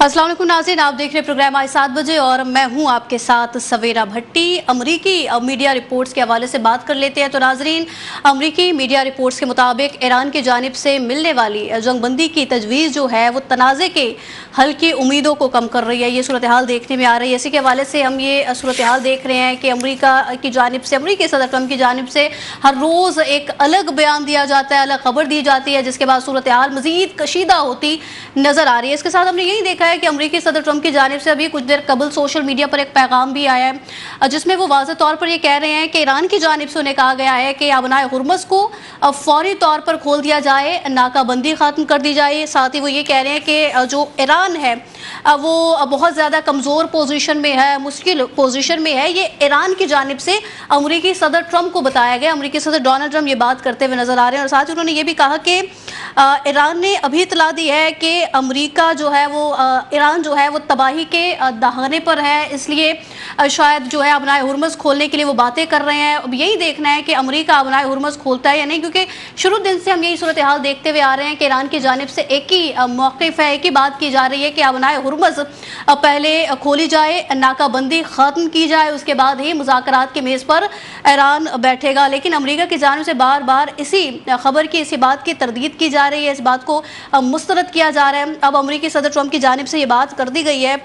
अस्सलाम वालेकुम नाज़रीन, आप देख रहे हैं प्रोग्राम आज 7 बजे और मैं हूं आपके साथ सवेरा भट्टी। अमरीकी मीडिया रिपोर्ट्स के हवाले से बात कर लेते हैं। तो नाज़रीन, अमरीकी मीडिया रिपोर्ट्स के मुताबिक ईरान की जानिब से मिलने वाली जंगबंदी की तजवीज़ जो है वो तनाज़े के हल की उम्मीदों को कम कर रही है। ये सूरत हाल देखने में आ रही है। इसी के हवाले से हम ये सूरत हाल देख रहे हैं कि अमरीका की जानिब से, अमरीकी सदर ट्रंप की जानिब से हर रोज़ एक अलग बयान दिया जाता है, अलग खबर दी जाती है, जिसके बाद सूरत हाल मज़ीद कशीदा होती नज़र आ रही है। इसके साथ हमने यही देखा है कि अमरीकी सदर ट्रंप की जानिब से अभी कुछ देर कबल सोशल मीडिया पर एक पैगाम भी आया है, जिसमें वो वाज़ेह तौर पर ये कह रहे हैं कि ईरान की जानिब से उन्हें कहा गया है कि अबनाए हुर्मुज़ को फौरी तौर पर खोल दिया जाए, नाकाबंदी ख़त्म कर दी जाए। साथ ही वो ये कह रहे हैं कि जो ईरान है वो बहुत ज़्यादा कमज़ोर पोजीशन में है, मुश्किल पोजीशन में है। ये ईरान की जानिब से अमरीकी सदर ट्रंप को बताया गया। अमरीकी सदर डोनाल्ड ट्रंप ये बात करते हुए नज़र आ रहे हैं। और साथ ही उन्होंने ये भी कहा कि ईरान ने अभी इतला दी है कि अमरीका जो है वो ईरान जो है वो तबाही के दहाने पर है, इसलिए शायद जो है अबनाए हुर्मुज़ खोलने के लिए वो बातें कर रहे हैं। अब यही देखना है कि अमरीका अबनाए हुर्मुज़ खोलता है या नहीं, क्योंकि शुरू दिन से हम यही सूरत हाल देखते हुए आ रहे हैं कि ईरान की जानिब से एक ही मौक़िफ़ है, एक ही बात की जा रही है कि अबनाए हुर्मुज़ पहले खोली जाए, नाकाबंदी ख़त्म की जाए, उसके बाद ही मुज़ाकरात की मेज़ पर ईरान बैठेगा। लेकिन अमरीका की जानिब से बार बार इसी खबर की, इसी बात की तरदीद की जा रही है, इस बात को मुस्तरद किया जा रहा है। अब अमरीकी सदर ट्रंप की जानिब से ये बात कर दी गई है।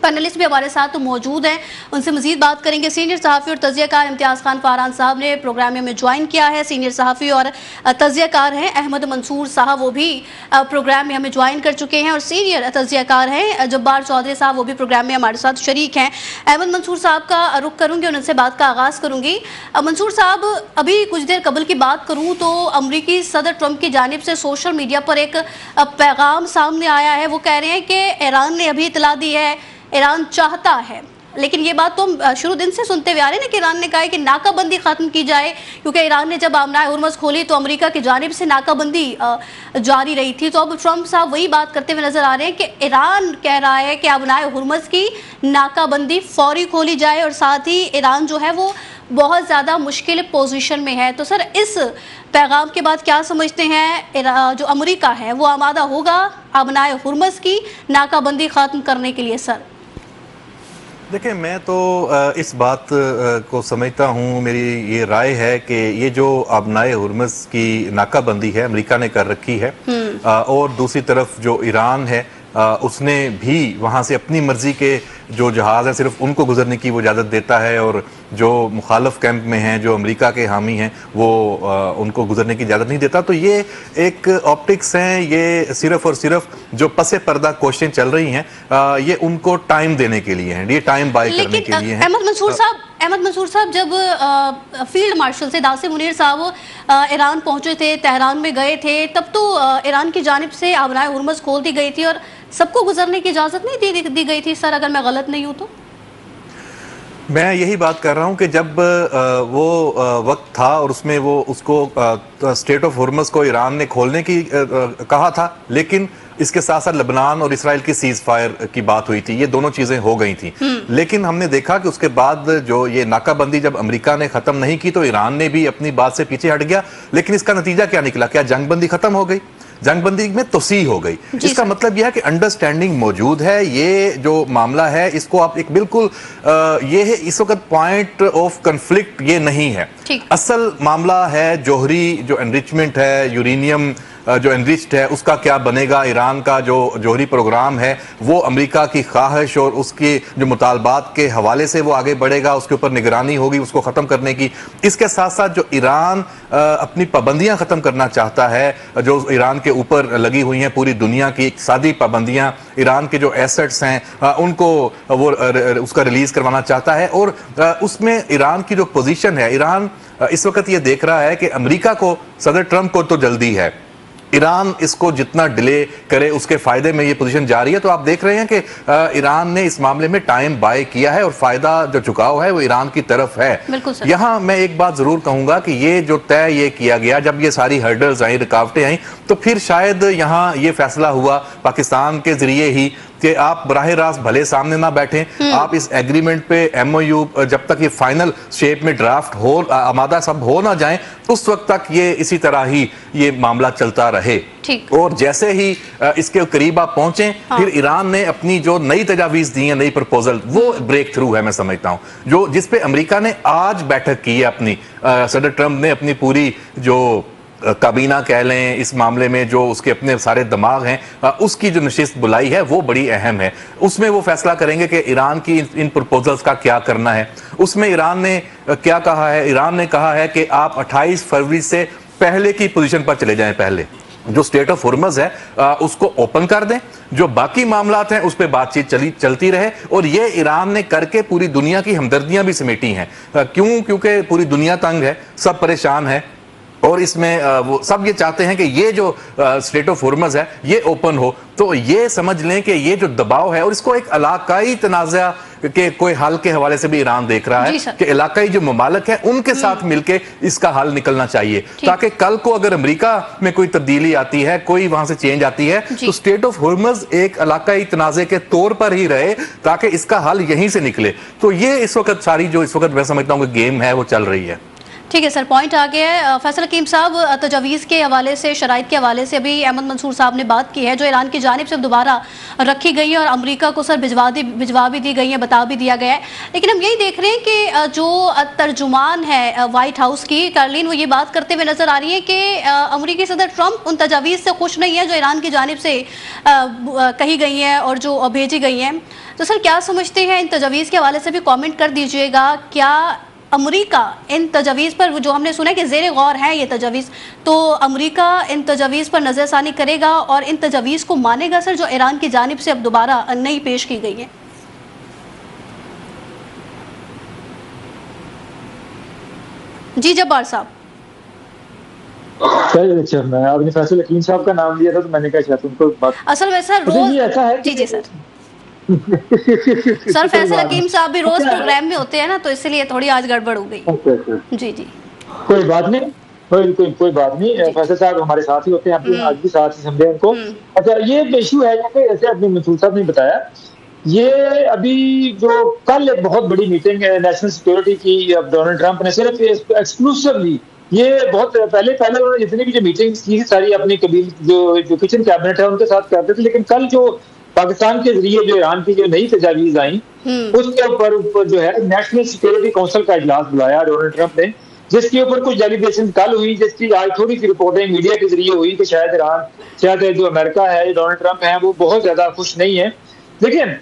पैनलिस्ट भी हमारे साथ तो मौजूद हैं, उनसे मजीद बात करेंगे। सीनियर सहाफ़ी और तज़ियाकार इम्तियाज़ खान फ़ारहान साहब ने प्रोग्राम में ज्वाइन किया है। सीनियर सहाफ़ी और तज़ियाकार हैं अहमद मंसूर साहब, वो भी प्रोग्राम में हमें ज्वाइन कर चुके हैं। और सीनियर तज़ियाकार हैं जब्बार चौधरी साहब, वो भी प्रोग्राम में हमारे साथ शरीक हैं। अहमद मंसूर साहब का रुख करूँगी और उनसे बात का आगाज़ करूँगी। मंसूर साहब, अभी कुछ देर कबल की बात करूँ तो अमरीकी सदर ट्रंप की जानिब से सोशल मीडिया पर एक पैगाम सामने आया है। वो कह रहे हैं कि ईरान ने अभी इतला दी है, ईरान चाहता है, लेकिन ये बात तो हम शुरू दिन से सुनते हुए आ रहे हैं ना कि ईरान ने कहा है कि नाकाबंदी ख़त्म की जाए, क्योंकि ईरान ने जब अबनाए हुर्मुज़ खोली तो अमेरिका की जानिब से नाकाबंदी जारी रही थी। तो अब ट्रंप साहब वही बात करते हुए नज़र आ रहे हैं कि ईरान कह रहा है कि अबनाए हुर्मुज़ की नाकाबंदी फौरी खोली जाए, और साथ ही ईरान जो है वो बहुत ज़्यादा मुश्किल पोजीशन में है। तो सर, इस पैगाम के बाद क्या समझते हैं, जो अमेरिका है वो आमादा होगा अबनाए हुर्मुज़ की नाकाबंदी ख़त्म करने के लिए? सर देखिए, मैं तो इस बात को समझता हूँ, मेरी ये राय है कि ये जो अबनाए हुर्मुज़ की नाकाबंदी है अमेरिका ने कर रखी है, और दूसरी तरफ जो ईरान है उसने भी वहाँ से अपनी मर्जी के जो जहाज़ हैं सिर्फ उनको गुजरने की वो इजाज़त देता है, और जो मुखालफ कैंप में हैं, जो अमेरिका के हामी हैं, वो उनको गुजरने की इजाज़त नहीं देता। तो ये एक ऑप्टिक्स हैं, ये सिर्फ और सिर्फ जो पसे पर्दा कोशिशें चल रही हैं ये उनको टाइम देने के लिए हैं, ये टाइम बाय करने के लिए हैं। अहमद मंसूर साहब, जब फील्ड मार्शल से दासिम मुनीर साहब ईरान पहुंचे थे, तेहरान में गए थे, तब तो ईरान की जानिब से अबनाए हुर्मुज़ खोल दी गई थी और सबको गुजरने की इजाज़त नहीं दी गई थी। सर, अगर मैं गलत नहीं हूँ तो मैं यही बात कर रहा हूँ कि जब वो वक्त था और उसमें वो उसको स्टेट ऑफ हुर्मुज़ को ईरान ने खोलने की कहा था, लेकिन इसके साथ साथ लेबनान और इसराइल की सीज फायर की बात हुई थी, ये दोनों चीजें हो गई थी। लेकिन हमने देखा कि उसके बाद जो ये नाकाबंदी जब अमेरिका ने खत्म नहीं की तो ईरान ने भी अपनी बात से पीछे हट गया। लेकिन इसका नतीजा क्या निकला? क्या जंगबंदी खत्म हो गई? जंगबंदी में तोसी हो गई। इसका मतलब यह है कि अंडरस्टैंडिंग मौजूद है। ये जो मामला है इसको आप एक बिल्कुल ये है, इस वक्त पॉइंट ऑफ कन्फ्लिक्ट ये नहीं है। असल मामला है जोहरी जो एनरिचमेंट है, यूरेनियम जो एनरिच्ड है उसका क्या बनेगा। ईरान का जो जोहरी प्रोग्राम है वो अमेरिका की ख्वाहिश और उसके जो मुतालबात के हवाले से वो आगे बढ़ेगा, उसके ऊपर निगरानी होगी उसको ख़त्म करने की। इसके साथ साथ जो ईरान अपनी पाबंदियां ख़त्म करना चाहता है, जो ईरान के ऊपर लगी हुई हैं पूरी दुनिया की सादी पाबंदियां, ईरान के जो एसेट्स हैं उनको वो उसका रिलीज़ करवाना चाहता है। और उसमें ईरान की जो पोजीशन है, ईरान इस वक्त ये देख रहा है कि अमेरिका को, सदर ट्रंप को तो जल्दी है, ईरान इसको जितना डिले करे उसके फायदे में ये पोजीशन जा रही है। तो आप देख रहे हैं कि ईरान ने इस मामले में टाइम बाय किया है और फायदा जो चुकाव है वो ईरान की तरफ है। यहाँ मैं एक बात जरूर कहूंगा कि ये जो तय ये किया गया, जब ये सारी हर्डल्स आई, रुकावटें आई, तो फिर शायद यहाँ ये फैसला हुआ पाकिस्तान के जरिए ही कि आप बराह रास्त भले सामने ना बैठें, आप इस एग्रीमेंट पे MOU जब तक ये फाइनल शेप में ड्राफ्ट हो, आमादा सब हो ना जाए, उस वक्त तक ये इसी तरह ही ये मामला चलता रहे। और जैसे ही इसके करीब आप पहुंचे, फिर ईरान ने अपनी जो नई तजावीज दी है, नई प्रपोजल, वो ब्रेक थ्रू है मैं समझता हूं, जिसपे अमेरिका ने आज बैठक की है अपनी, सदर ट्रंप ने अपनी पूरी जो काबीना कह लें इस मामले में, जो उसके अपने सारे दिमाग हैं, उसकी जो नशिस्त बुलाई है वो बड़ी अहम है। उसमें वो फैसला करेंगे कि ईरान की इन प्रपोजल्स का क्या करना है। उसमें ईरान ने क्या कहा है? ईरान ने कहा है कि आप 28 फरवरी से पहले की पोजीशन पर चले जाएं। पहले जो स्टेट ऑफ हुर्मज है उसको ओपन कर दें, जो बाकी मामलात हैं उस पर बातचीत चलती रहे। और ये ईरान ने करके पूरी दुनिया की हमदर्दियां भी समेटी हैं। क्योंकि पूरी दुनिया तंग है, सब परेशान है, और इसमें वो सब ये चाहते हैं कि ये जो स्टेट ऑफ हुर्मज है ये ओपन हो। तो ये समझ लें कि ये जो दबाव है, और इसको एक इलाकाई तनाज़ा के कोई हल के हवाले से भी ईरान देख रहा है कि इलाकाई जो ममालिक है उनके साथ मिलके इसका हल निकलना चाहिए, ताकि कल को अगर अमेरिका में कोई तब्दीली आती है, कोई वहां से चेंज आती है, तो स्टेट ऑफ हुर्मज एक इलाकाई तनाज़े के तौर पर ही रहे, ताकि इसका हल यहीं से निकले। तो ये इस वक्त सारी जो इस वक्त मैं समझता हूँ कि गेम है वो चल रही है। ठीक है सर, पॉइंट आ गया है। फैसल हकीम साहब, तजावीज़ के हवाले से, शराइत के हवाले से अभी अहमद मंसूर साहब ने बात की है, जो ईरान की जानिब से दोबारा रखी गई है और अमेरिका को सर भिजवा भी दी गई है, बता भी दिया गया है। लेकिन हम यही देख रहे हैं कि जो तर्जुमान है वाइट हाउस की कार्लिन, वो ये बात करते हुए नजर आ रही है कि अमेरिकी सदर ट्रंप उन तजावीज़ से खुश नहीं है जो ईरान की जानिब से कही गई हैं और जो भेजी गई हैं। तो सर क्या समझते हैं, इन तजावीज़ के हवाले से भी कॉमेंट कर दीजिएगा। क्या अमेरिका इन तजावीज़ पर, जो हमने सुना है कि ज़ेर गौर है ये तजावीज़, तो अमेरिका इन तजावीज़ पर नज़रसानी करेगा और इन तजावीज़ को मानेगा सर, जो ईरान की जानिब से अब दोबारा नई पेश की गई है? जी जब्बार साहब। अच्छा, मैं आपने फैसल हकीम साहब का नाम लिया था तो मैंने कहा शायद उनको बात, असल में सर रोज ऐसा है। जी सर सर फैसल हकीम साहब भी रोज प्रोग्राम में होते हैं ना, तो इसलिए थोड़ी आज गड़बड़ हो गई। जी जी, कोई बात नहीं, कोई बात नहीं। फैसल साहब हमारे साथ ही होते हैं, आज भी साथ ही समझे उनको। अच्छा, ये इशू है कि जैसे अपने मंसूर साहब ने बताया, ये अभी जो कल एक बहुत बड़ी मीटिंग है नेशनल सिक्योरिटी की, अब डोनाल्ड ट्रंप ने सिर्फ एक्सक्लूसिवली, ये बहुत पहले उन्होंने जितनी भी जो मीटिंग्स की सारी अपनी कबील जो किचन कैबिनेट है उनके साथ करते थे, लेकिन कल जो पाकिस्तान के जरिए जो ईरान की जो नई तजावीज आई, उसके ऊपर जो है नेशनल सिक्योरिटी काउंसिल का इजलास बुलाया डोनाल्ड ट्रंप ने, जिसके ऊपर कुछ डेलीगेशन कल हुई, जिसकी आज थोड़ी सी रिपोर्टिंग मीडिया के जरिए हुई कि शायद जो अमेरिका है, डोनाल्ड ट्रंप है, वो बहुत ज्यादा खुश नहीं है। लेकिन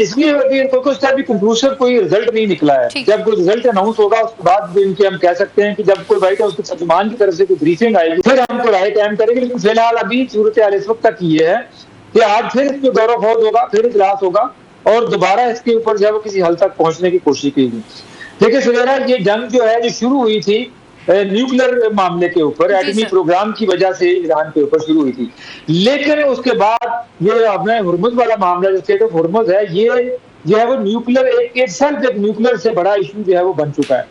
इसलिए कोई कंक्लूसिव कोई रिजल्ट नहीं निकला है। जब कोई रिजल्ट अनाउंस होगा उसके बाद इनके हम कह सकते हैं कि जब कोई व्हाइट हाउस के तर्जुमान की तरफ से कोई ब्रीफिंग आएगी फिर हमको राय कायम करेंगे। लेकिन फिलहाल अभी सूरत हाल इस वक्त तक ये है कि आज फिर इसमें दौरा फौज होगा, फिर इजलास होगा और दोबारा इसके ऊपर जो है किसी हल तक पहुंचने की कोशिश की गई। देखिए सवेरा, ये जंग जो है जो शुरू हुई थी न्यूक्लियर मामले के ऊपर, एटमी प्रोग्राम की वजह से ईरान के ऊपर शुरू हुई थी, लेकिन उसके बाद ये अपने हुर्मुज वाला मामला, जो स्टेट ऑफ हुर्मुज है, ये जो है वो न्यूक्लियर एक न्यूक्लियर से बड़ा इशू जो है वो बन चुका है।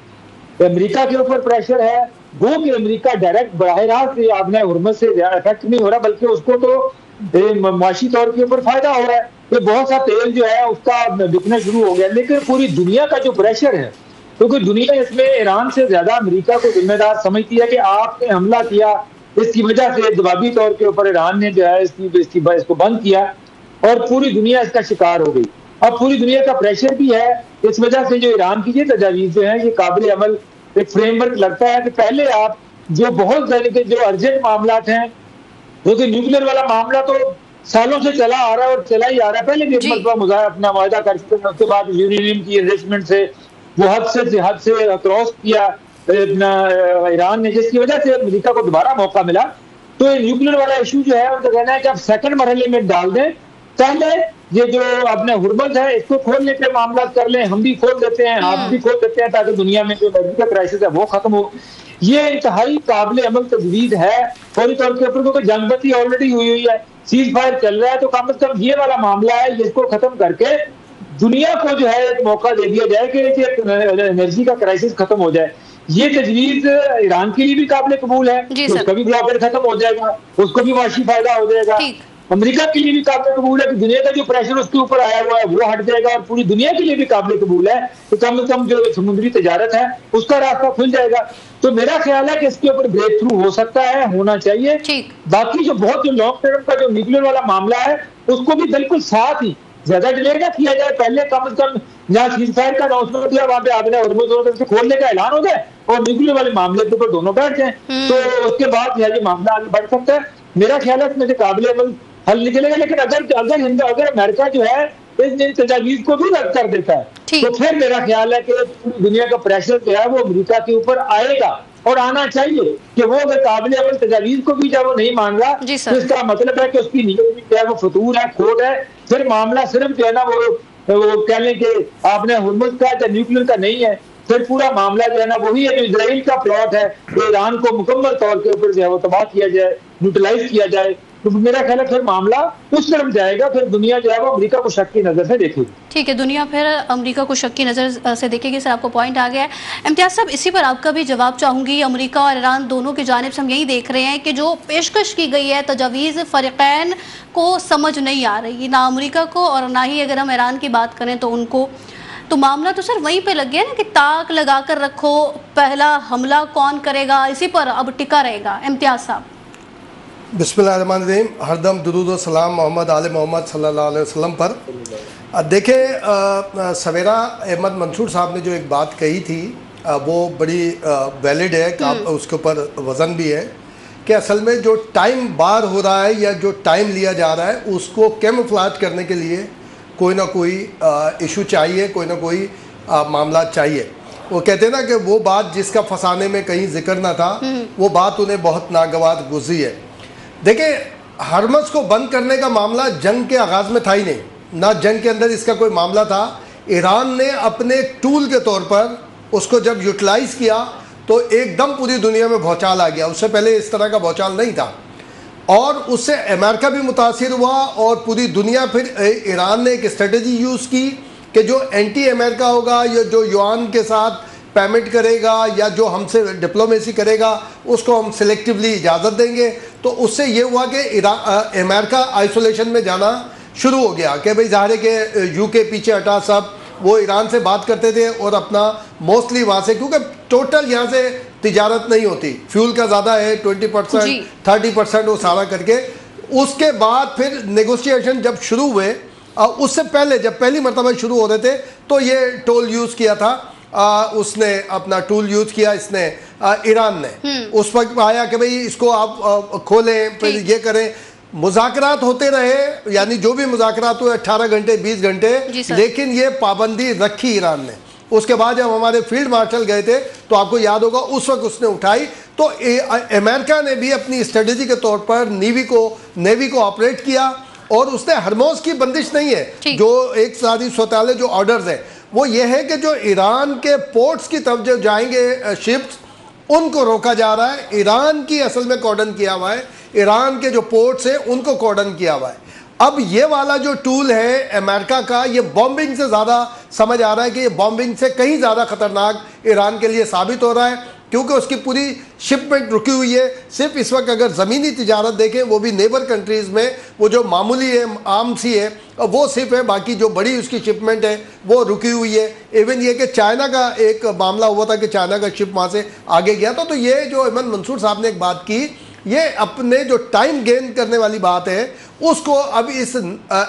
अमेरिका के ऊपर प्रेशर है, वो कि अमेरिका डायरेक्ट बराह रास्त अपने हुर्मुज से इफेक्ट नहीं हो रहा, बल्कि उसको तो माशी तौर के ऊपर फायदा हो रहा है। तो बहुत सा तेल जो है उसका बिकना शुरू हो गया। लेकिन पूरी दुनिया का जो प्रेशर है, क्योंकि दुनिया इसमें ईरान से ज्यादा अमेरिका को जिम्मेदार समझती है कि आपने हमला किया, इसकी वजह से जवाबी तौर के ऊपर ईरान ने जो है इसको बंद किया और पूरी दुनिया इसका शिकार हो गई। अब पूरी दुनिया का प्रेशर भी है, इस वजह से जो ईरान की ये तजावीज जो है ये काबिल अमल एक फ्रेमवर्क लगता है कि पहले आप जो बहुत जो अर्जेंट मामला हैं, क्योंकि न्यूक्लियर वाला मामला तो सालों से चला आ रहा है और चला ही आ रहा है। पहले भी एक मरतबा अपना मुआहदा कर चुके हैं, उसके बाद यूरेनियम की इन्वेस्टमेंट से वो हद से क्रॉस किया अपना ईरान ने, जिसकी वजह से अमेरिका को दोबारा मौका मिला। तो ये न्यूक्लियर वाला इशू जो है उनका कहना है कि आप सेकंड मरहले में डाल दें, पहले ये जो अपने हुर्मुज है इसको खोलने के मामला कर लें, हम भी खोल देते हैं, आप भी खोल देते हैं, ताकि दुनिया में जो एनर्जी का क्राइसिस है वो खत्म हो। ये इंतहाई काबिल अमल तजवीज है फौरी तौर के ऊपर, क्योंकि जंगबंदी ऑलरेडी हुई है, सीज फायर चल रहा है, तो कम से कम ये वाला मामला है जिसको खत्म करके दुनिया को जो है एक मौका दे दिया जाए कि एनर्जी का क्राइसिस खत्म हो जाए। ये तजवीज ईरान के लिए भी काबिल कबूल है, उसका भी ब्लॉकेड खत्म हो जाएगा, उसको भी माशी फायदा हो जाएगा। अमेरिका के लिए भी काबिल कबूल है कि दुनिया का जो प्रेशर उसके ऊपर आया हुआ है वो हट जाएगा, और पूरी दुनिया के लिए भी काबिल कबूल है कि कम से कम जो समुद्री तजारत है उसका रास्ता खुल जाएगा। तो मेरा ख्याल है कि इसके ऊपर ब्रेक थ्रू हो सकता है, होना चाहिए। बाकी जो बहुत जो लॉन्ग टर्म का जो न्यूक्लियर वाला मामला है उसको भी बिल्कुल साथ ही ज्यादा डिले ना किया जाए, पहले कम से कम जहाँ सीजफायर का अनाउंसमेंट दिया वहां पे आपने हॉर्मुज़ से खोलने का ऐलान हो जाए और न्यूक्लियर वाले मामले के ऊपर दोनों बैठ जाए, तो उसके बाद ये मामला आगे बढ़ सकता है। मेरा ख्याल है इसमें से काबिल अमल हल निकलेगा। लेकिन अगर अमेरिका जो है इस तजावीज को भी रद्द कर देता है तो फिर मेरा ख्याल है कि दुनिया का प्रेशर जो है वो अमेरिका के ऊपर आएगा और आना चाहिए कि वो अगर काबिल अमल तजावीज को भी जब वो नहीं मान रहा तो इसका मतलब है कि उसकी नीयत भी जो है वो फतूर है, खोट है। फिर मामला सिर्फ जो है ना वो कह लें कि आपने हुर्मुज़ का या न्यूक्लियर का नहीं है, फिर पूरा मामला जो है ना वही है जो इजराइल का प्लॉट है कि ईरान को मुकम्मल तौर के ऊपर जो है वो तबाह किया जाए, न्यूट्रलाइज किया जाए। तो मेरा ख्याल है फिर मामला उस तरफ जाएगा, फिर दुनिया जो है वो अमेरिका को शक की नजर से देखेगी। ठीक है, दुनिया फिर अमेरिका को शक की नज़र से देखेगी। सर आपको पॉइंट आ गया है। इम्तियाज साहब इसी पर आपका भी जवाब चाहूँगी। अमेरिका और ईरान दोनों की जानिब से हम यही देख रहे हैं कि जो पेशकश की गई है तजावीज़ फ़रीक़ैन को समझ नहीं आ रही, ना अमेरिका को और ना ही अगर हम ईरान की बात करें तो उनको। तो मामला तो सर वहीं पे लग गया ना कि ताक लगा कर रखो, पहला हमला कौन करेगा, इसी पर अब टिका रहेगा। इम्तियाज साहब बिस्मिल्लाहिर्रहमानिर्रहीम, हरदम दुरूद व सलाम मोहम्मद आले मोहम्मद सल्लल्लाहु अलैहि वसल्लम पर। देखें, सवेरा अहमद मंसूर साहब ने जो एक बात कही थी वो बड़ी वैलिड है, उसके ऊपर वज़न भी है कि असल में जो टाइम बार हो रहा है या जो टाइम लिया जा रहा है उसको कैमोफ्लेज करने के लिए कोई ना कोई इशू चाहिए, कोई ना कोई मामला चाहिए। वो कहते हैं ना कि वो बात जिसका फसाने में कहीं जिक्र ना था वो बात उन्हें बहुत नागवार गुजरी है। देखिए, हरमस को बंद करने का मामला जंग के आगाज़ में था ही नहीं, ना जंग के अंदर इसका कोई मामला था। ईरान ने अपने टूल के तौर पर उसको जब यूटिलाइज़ किया तो एकदम पूरी दुनिया में भौचाल आ गया। उससे पहले इस तरह का भौचाल नहीं था और उससे अमेरिका भी मुतासिर हुआ और पूरी दुनिया। फिर ईरान ने एक स्ट्रेटजी यूज़ की कि जो एंटी अमेरिका होगा या जो युआन के साथ पेमेंट करेगा या जो हमसे डिप्लोमेसी करेगा उसको हम सिलेक्टिवली इजाज़त देंगे। तो उससे ये हुआ कि अमेरिका आइसोलेशन में जाना शुरू हो गया कि भाई ज़ाहिर है कि यूके पीछे हटा, सब वो ईरान से बात करते थे और अपना मोस्टली वहाँ से, क्योंकि टोटल यहाँ से तिजारत नहीं होती, फ्यूल का ज़्यादा है 20% 30% वो सारा करके। उसके बाद फिर नेगोशिएशन जब शुरू हुए, उससे पहले जब पहली मरतबा शुरू हो रहे थे तो ये टोल यूज़ किया था, उसने अपना टूल यूज किया, इसने ईरान ने उस वक्त आया कि भाई इसको आप खोलें, फिर ये करें। मुज़ाकरात होते रहे, यानी जो भी मुज़ाकरात हुए 18 घंटे 20 घंटे, लेकिन ये पाबंदी रखी ईरान ने। उसके बाद जब हमारे फील्ड मार्शल गए थे तो आपको याद होगा उस वक्त उसने उठाई। तो अमेरिका ने भी अपनी स्ट्रेटजी के तौर पर नेवी को ऑपरेट किया और उसने हरमोज की बंदिश नहीं है, जो एक सारी स्वताले जो ऑर्डर्स हैं वो ये है कि जो ईरान के पोर्ट्स की तरफ जो जाएंगे शिप्स उनको रोका जा रहा है। ईरान की असल में कॉर्डन किया हुआ है, ईरान के जो पोर्ट्स हैं उनको कॉर्डन किया हुआ है। अब ये वाला जो टूल है अमेरिका का, ये बॉम्बिंग से ज़्यादा समझ आ रहा है कि ये बॉम्बिंग से कहीं ज़्यादा ख़तरनाक ईरान के लिए साबित हो रहा है, क्योंकि उसकी पूरी शिपमेंट रुकी हुई है। सिर्फ इस वक्त अगर ज़मीनी तिजारत देखें वो भी नेबर कंट्रीज़ में वो जो मामूली है, आम सी है, वो सिर्फ है, बाकी जो बड़ी उसकी शिपमेंट है वो रुकी हुई है। इवन ये कि चाइना का एक मामला हुआ था कि चाइना का शिप वहाँ से आगे गया था। तो ये जो अहमद मंसूर साहब ने एक बात की, ये अपने जो टाइम गेन करने वाली बात है उसको, अब इस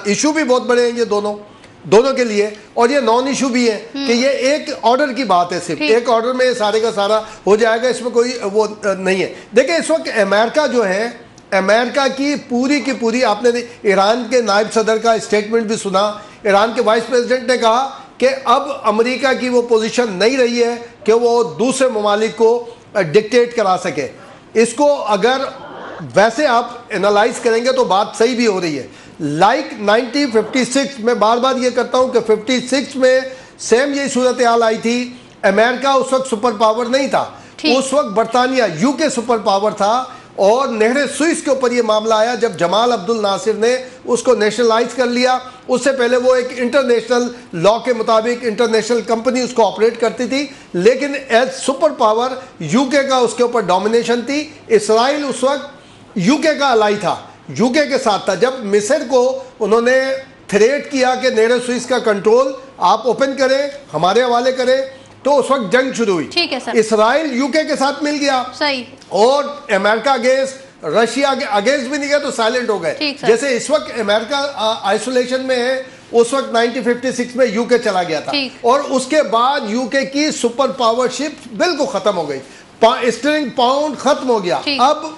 इशू भी बहुत बड़े हैं ये दोनों के लिए, और ये नॉन इशू भी है कि ये एक ऑर्डर की बात है, सिर्फ एक ऑर्डर में सारे का सारा हो जाएगा, इसमें कोई वो नहीं है। देखिए इस वक्त अमेरिका जो है, अमेरिका की पूरी आपने ईरान के नायब सदर का स्टेटमेंट भी सुना। ईरान के वाइस प्रेसिडेंट ने कहा कि अब अमेरिका की वो पोजीशन नहीं रही है कि वो दूसरे ममालिक को डिक्टेट करा सके। इसको अगर वैसे आप एनालाइज करेंगे तो बात सही भी हो रही है। लाइक 1956 में बार बार ये करता हूँ कि 56 में सेम यही सूरत हाल आई थी। अमेरिका उस वक्त सुपर पावर नहीं था, उस वक्त बरतानिया यूके सुपर पावर था और नहर सुइस के ऊपर ये मामला आया जब जमाल अब्दुल नासिर ने उसको नेशनलाइज कर लिया। उससे पहले वो एक इंटरनेशनल लॉ के मुताबिक इंटरनेशनल कंपनी उसको ऑपरेट करती थी, लेकिन एज सुपर पावर यूके का उसके ऊपर डोमिनेशन थी। इसराइल उस वक्त यूके का अलाई था, यूके के साथ था। जब मिस्र को उन्होंने थ्रेट किया कि नेरो स्विस का कंट्रोल आप ओपन करें, हमारे हवाले करें, तो उस वक्त जंग शुरू हुई। ठीक है सर। इसराइल यूके के साथ मिल गया, सही, और अमेरिका अगेंस्ट, रशिया अगेंस्ट भी नहीं गया तो साइलेंट हो गए। जैसे इस वक्त अमेरिका आइसोलेशन में है, उस वक्त 1956 में यूके चला गया था, और उसके बाद यूके की सुपर पावरशिप बिल्कुल खत्म हो गई, स्टर्लिंग पाउंड खत्म हो गया। अब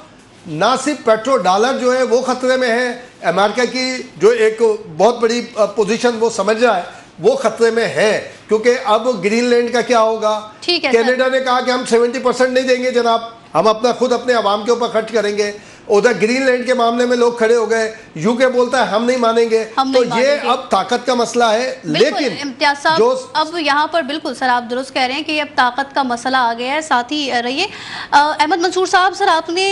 ना सिर्फ पेट्रो डॉलर जो है वो खतरे में है, अमेरिका की जो एक बहुत बड़ी पोजीशन वो समझ रहा है वो खतरे में है, क्योंकि अब ग्रीनलैंड का क्या होगा। कनाडा ने कहा कि हम 70% नहीं देंगे जनाब, हम अपना खुद अपने आवाम के ऊपर खर्च करेंगे। उधर ग्रीनलैंड के मामले में लोग खड़े हो गए, यूके बोलता है हम नहीं मानेंगे, तो ये अब ताकत का मसला है। लेकिन इम्तियाज साहब, अब यहाँ पर बिल्कुल सर आप दुरुस्त कह रहे हैं कि अब ताकत का मसला आ गया है। साथ ही रहिए अहमद मंसूर साहब, सर आपने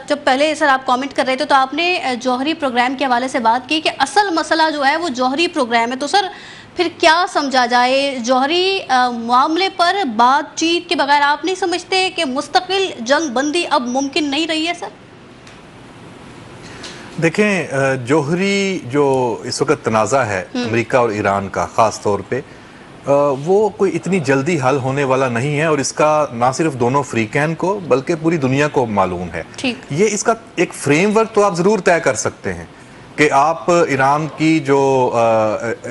जब पहले सर आप कमेंट कर रहे थे तो आपने जौहरी प्रोग्राम के हवाले से बात की कि असल मसला जो है वो जौहरी प्रोग्राम है। तो सर फिर क्या समझा जाए जौहरी मामले पर बातचीत के बगैर? आप नहीं समझते कि मुस्तकिल जंग बंदी अब मुमकिन नहीं रही है सर? देखें, जौहरी जो इस वक्त तनाज़ा है अमेरिका और ईरान का ख़ास तौर पे, वो कोई इतनी जल्दी हल होने वाला नहीं है, और इसका ना सिर्फ दोनों फ्रीकैन को बल्कि पूरी दुनिया को मालूम है। ये इसका एक फ्रेमवर्क तो आप ज़रूर तय कर सकते हैं कि आप ईरान की जो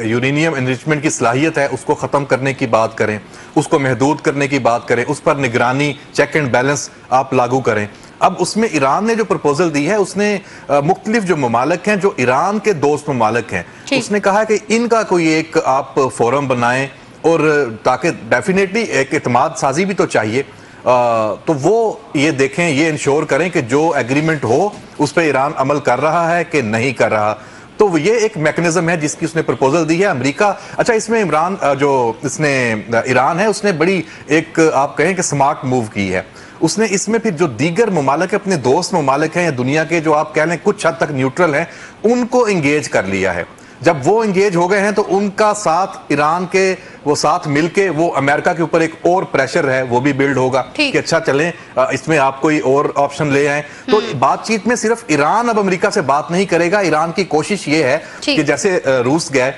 यूरेनियम एनरिचमेंट की सलाहियत है उसको ख़त्म करने की बात करें, उसको महदूद करने की बात करें, उस पर निगरानी, चेक एंड बैलेंस आप लागू करें। अब उसमें ईरान ने जो प्रपोजल दी है, उसने मुख्तलिफ जो ममालिक हैं जो ईरान के दोस्त ममालिक हैं, उसने कहा कि इनका कोई एक आप फोरम बनाएं, और ताकि डेफिनेटली एक इत्मीनान साजी भी तो चाहिए, तो वो ये देखें, ये इंश्योर करें कि जो एग्रीमेंट हो उस पर ईरान अमल कर रहा है कि नहीं कर रहा। तो ये एक मैकेनिज्म है जिसकी उसने प्रपोजल दी है अमेरिका। अच्छा, इसमें ईरान है उसने बड़ी एक आप कहें कि स्मार्ट मूव की है। उसने इसमें फिर जो दीगर ममालिक अपने दोस्त ममालिक हैं या दुनिया के जो आप कह लें कुछ हद तक न्यूट्रल हैं, उनको इंगेज कर लिया है। जब वो इंगेज हो गए हैं तो उनका साथ ईरान के वो साथ मिलके वो अमेरिका के ऊपर एक और प्रेशर है वो भी बिल्ड होगा कि अच्छा चलें, इसमें आप कोई और ऑप्शन ले आए। तो बातचीत में सिर्फ ईरान अब अमेरिका से बात नहीं करेगा। ईरान की कोशिश ये है कि जैसे रूस गए,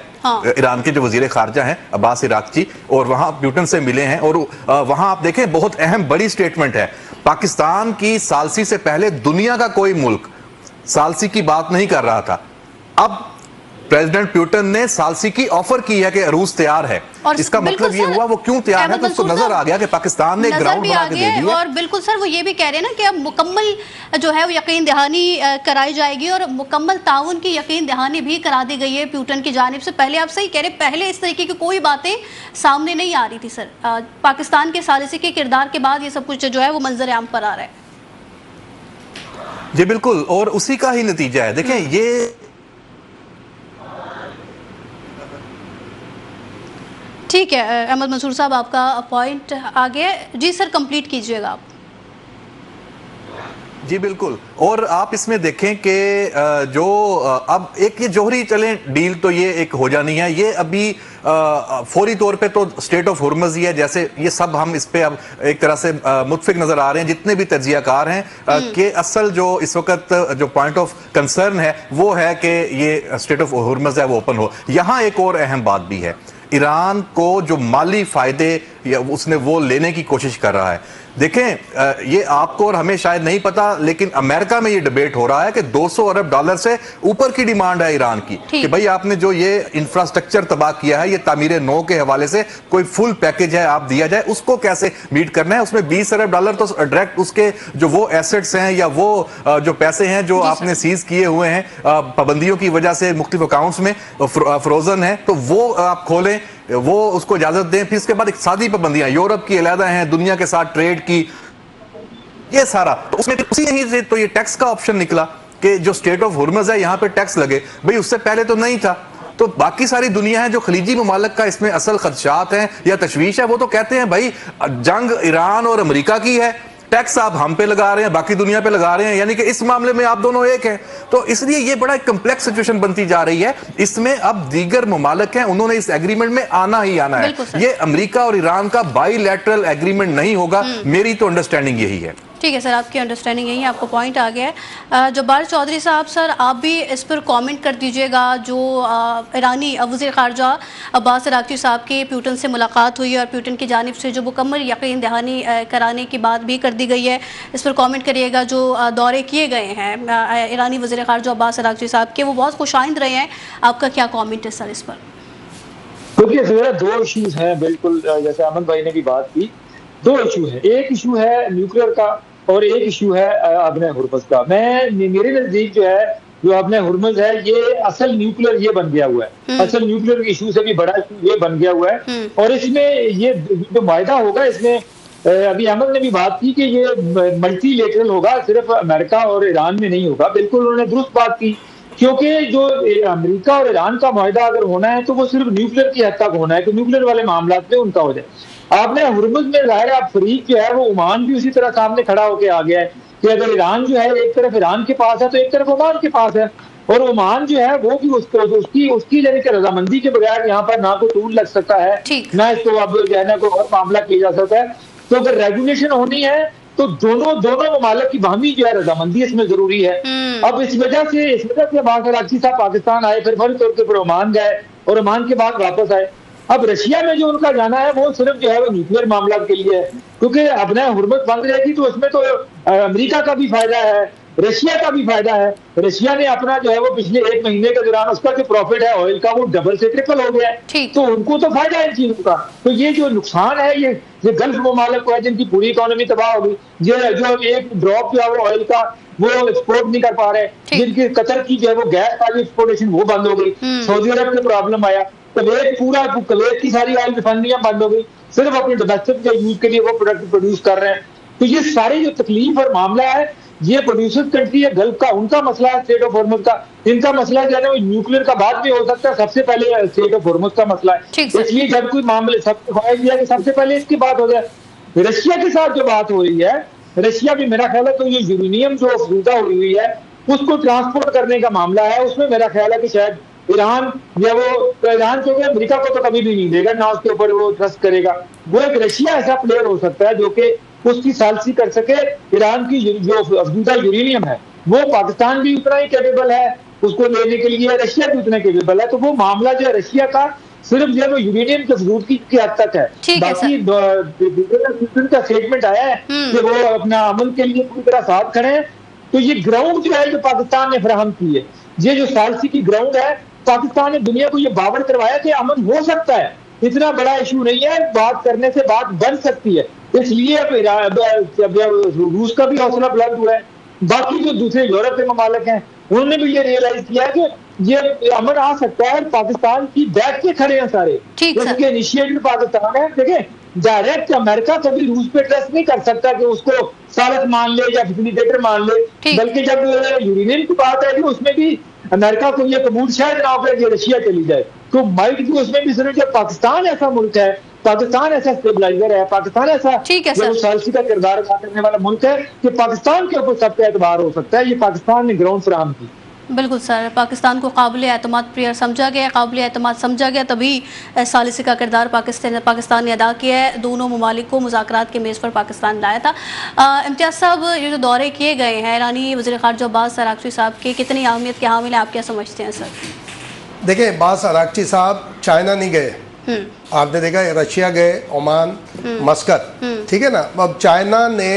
ईरान के जो वजीर खारजा हैं अब्बास इराक्ची, और वहां प्यूटन से मिले हैं, और वहां आप देखें बहुत अहम बड़ी स्टेटमेंट है। पाकिस्तान की सालसी से पहले दुनिया का कोई मुल्क सालसी की बात नहीं कर रहा था। अब प्रेसिडेंट प्यूटन ने सालसी की ऑफर की है कि रूस तैयार है। इसका मतलब ये हुआ वो क्यों तैयार है, तो उसको नजर आ गया कि पाकिस्तान ने ग्राउंड बना के दे दिया। और बिल्कुल सर वो ये भी कह रहे हैं ना कि अब मुकम्मल जो है वो यकीन दहानी कराई जाएगी, और मुकम्मल ताउन की यकीन दहानी भी करा दी गई है प्यूटन की जानिब से। पहले आप सही कह रहे, पहले इस तरीके की कोई बातें सामने नहीं आ रही थी सर। पाकिस्तान के सालिसी के किरदार के बाद ये सब कुछ जो है वो मंजर आम पर आ रहा है। जी बिल्कुल, और उसी का ही नतीजा है। देखें, ये ठीक है अहमद मंसूर साहब, आपका पॉइंट आ गया। जी सर, कंप्लीट कीजिएगा आप। जी बिल्कुल, और आप इसमें देखें कि जो अब एक ये जौहरी चलें डील तो ये एक हो जानी है, ये अभी फौरी तौर पे तो स्टेट ऑफ हुर्मज़ ही है। जैसे ये सब हम इस पे अब एक तरह से मुतफिक नजर आ रहे हैं जितने भी तज्जियाकार हैं कि असल जो इस वक्त जो पॉइंट ऑफ कंसर्न है वो है कि ये स्टेट ऑफ हुर्मज़ है वो ओपन हो। यहाँ एक और अहम बात भी है, ईरान को जो माली फायदे या उसने वो लेने की कोशिश कर रहा है। देखें, ये आपको और हमें शायद नहीं पता, लेकिन अमेरिका में ये डिबेट हो रहा है कि 200 अरब डॉलर से ऊपर की डिमांड है ईरान की कि भाई आपने जो ये इंफ्रास्ट्रक्चर तबाह किया है, ये तामीर नौ के हवाले से कोई फुल पैकेज है आप दिया जाए, उसको कैसे मीट करना है। उसमें 20 अरब डॉलर तो डायरेक्ट उसके जो वो एसेट्स हैं या वो जो पैसे हैं जो आपने सीज किए हुए हैं पाबंदियों की वजह से मुख्तलिफ अकाउंट्स में फ्रोजन है, तो वो आप खोलें, वो उसको इजाजत दें। फिर इसके बाद एक सादी पाबंदियां यूरोप की अलहदा हैं, दुनिया के साथ ट्रेड की, ये सारा तो उसमें उसी ही से तो ये टैक्स का ऑप्शन निकला कि जो स्टेट ऑफ हुर्मज़ है यहां पे टैक्स लगे। भाई उससे पहले तो नहीं था। तो बाकी सारी दुनिया है जो खलीजी ममालिक का इसमें असल खदशात हैं या तशवीश है, वो तो कहते हैं भाई जंग ईरान और अमेरिका की है, टैक्स आप हम पे लगा रहे हैं, बाकी दुनिया पे लगा रहे हैं, यानी कि इस मामले में आप दोनों एक हैं। तो इसलिए ये बड़ा कम्प्लेक्स सिचुएशन बनती जा रही है। इसमें अब दीगर ममालिक हैं, उन्होंने इस एग्रीमेंट में आना ही आना है। ये अमेरिका और ईरान का बाईलैटरल एग्रीमेंट नहीं होगा, मेरी तो अंडरस्टैंडिंग यही है। ठीक है सर, आपकी अंडरस्टैंडिंग यही है, आपको पॉइंट आ गया है। जब्बार चौधरी साहब, सर आप भी इस पर कमेंट कर दीजिएगा। जो ईरानी वज़ीर ख़ारजा अब्बास अराग़ची साहब की प्यूटन से मुलाकात हुई और प्यूटन की जानिब से जो मुकम्मल यकीन दहानी कराने की बात भी कर दी गई है, इस पर कमेंट करिएगा। जो दौरे किए गए हैं ईरानी वज़ीर ख़ारजा अब्बास अराग़ची साहब के, वो बहुत खुशाइंद रहे हैं। आपका क्या कॉमेंट है सर इस पर? देखिए, दो इश्यूज हैं, बिल्कुल जैसे अमन भाई ने भी बात की। दो इशू है, एक इशू है न्यूक्लियर का और एक इशू है अब्ने हुर्मुज़ का। मेरे नजदीक जो है, जो अब्ने हुर्मुज़ है, ये असल न्यूक्लियर ये बन गया हुआ है। असल न्यूक्लियर इशू से भी बड़ा इशू ये बन गया हुआ है। और इसमें ये जो वायदा होगा, इसमें अभी अमन ने भी बात की कि ये मल्टीलेटरल होगा, सिर्फ अमेरिका और ईरान में नहीं होगा। बिल्कुल उन्होंने दुरुस्त बात की, क्योंकि जो अमेरिका और ईरान का मुआहदा अगर होना है तो वो सिर्फ न्यूक्लियर की हद तक होना है कि न्यूक्लियर वाले मामला में उनका हो जाए। आपने हुर्मुज़ में जाहिर है, फरीक जो है वो ओमान भी उसी तरह सामने खड़ा होकर आ गया है कि अगर ईरान जो है एक तरफ ईरान के पास है तो एक तरफ ओमान के पास है, और ओमान जो है वो भी उसकी यानी कि रजामंदी के बगैर यहाँ पर ना कोई टूल लग सकता है, ना इसको अब जो है ना कोई और मामला किया जा सकता है। तो अगर रेगुलेशन होनी है तो दोनों ममालिक की बाहमी जो है रजामंदी इसमें जरूरी है। अब इस वजह से अब्बास अराग़ची साहब पाकिस्तान आए, फिर फौरी तौर पर ओमान गए और ओमान के बाद वापस आए। अब रशिया में जो उनका जाना है वो सिर्फ जो है वो न्यूक्लियर मामला के लिए है, क्योंकि अब्ने हुर्मुज़ बंद रहेगी तो उसमें तो अमेरिका का भी फायदा है, रशिया का भी फायदा है। रशिया ने अपना जो है वो पिछले 1 महीने के दौरान उसका जो प्रॉफिट है ऑयल का वो डबल से ट्रिपल हो गया है, तो उनको तो फायदा है इन चीजों का। तो ये जो नुकसान है ये गल्फ ममालिक को है, जिनकी पूरी इकोनॉमी तबाह होगी, जो एक ड्रॉप जो है वो ऑयल का वो एक्सपोर्ट नहीं कर पा रहे, जिनकी कतर की जो है वो गैस वाली एक्सपोर्टेशन वो बंद हो गई, सऊदी अरब में प्रॉब्लम आया, कुवैत की सारी ऑयल रिफाइनरियां बंद हो गई, सिर्फ अपने डोमेस्टिक यूज के लिए वो प्रोडक्ट प्रोड्यूस कर रहे हैं। तो ये सारी जो तकलीफ और मामला है, ये प्रोड्यूसर कंट्री है गल्फ का, उनका मसला है स्टेट ऑफ हुर्मुज़ का। इनका मसला जो है ना न्यूक्लियर का बाद में हो सकता है, सबसे पहले स्टेट ऑफ हुर्मुज़ का मसला है। इसलिए जब कोई मामले सबसे पहले इसकी बात हो जाए। रशिया के साथ जो बात हो रही है, रशिया भी मेरा ख्याल है तो ये यूरेनियम जो अफरूजा हुई है उसको ट्रांसपोर्ट करने का मामला है, उसमें मेरा ख्याल है कि शायद ईरान क्योंकि अमेरिका को तो कभी भी नहीं देगा, ना उसके ऊपर वो ट्रस्ट करेगा। वो एक रशिया ऐसा प्लेयर हो सकता है जो कि उसकी सालसी कर सके। ईरान की जो अफरूजा यूरेनियम है वो पाकिस्तान भी उतना ही कैपेबल है उसको लेने के लिए, रशिया भी उतना कैपेबल है। तो वो मामला जो है रशिया का सिर्फ जो है वो यूरेनियम की जरूरत की हद तक है। बाकी का स्टेटमेंट आया है कि वो अपना अमन के लिए पूरी तरह साथ खड़े हैं। तो ये ग्राउंड जो है जो पाकिस्तान ने फराहम की है, ये जो सालसी की ग्राउंड है, पाकिस्तान ने दुनिया को ये बावर करवाया कि अमन हो सकता है, इतना बड़ा इशू नहीं है, बात करने से बात बन सकती है। इसलिए रूस का भी हौसला बुलंद हुआ है। बाकी जो दूसरे यूरोप के ममालिक हैं उन्होंने भी ये रियलाइज किया कि ये अमन आ सकता है, पाकिस्तान की बैठ के खड़े हैं सारे, उसके इनिशिएटिव पाकिस्तान है। देखिए, डायरेक्ट अमेरिका कभी रूस पे ट्रस्ट नहीं कर सकता कि उसको सालत मान ले या फैसिलिटेटर मान ले, बल्कि जब यूरेनियम की बात है उसमें भी अमेरिका को ये कबूल शायद ना हो कि रशिया चली जाए, तो माइट भी उसमें भी जरूर जब पाकिस्तान ऐसा मुल्क है, पाकिस्तान ऐसा स्टेबलाइजर है, पाकिस्तान ऐसा सालसी का किरदार अदा करने वाला मुल्क है कि पाकिस्तान के ऊपर सबका एतबार हो सकता है। ये पाकिस्तान ने ग्राउंड फराहम की। बिल्कुल सर, पाकिस्तान को काबिल एतमाद प्लेयर समझा गया, काबिल एतमाद समझा गया, तभी सालिसी का किरदार पाकिस्तान ने अदा किया है। दोनों ममालिक को मुज़ाकरात के मेज़ पर पाकिस्तान लाया था। इम्तियाज़ साहब, ये जो दौरे किए गए हैं ईरानी वज़ीर ख़ारजा अब्बास अराग़ची साहब के, कितनी अहमियत के हामिल हैं, आप क्या समझते हैं सर? देखिए, अब्बास अराग़ची साहब चाइना नहीं गए, आपने देखा रशिया गए, ओमान, मस्कत, ठीक है ना। अब चाइना ने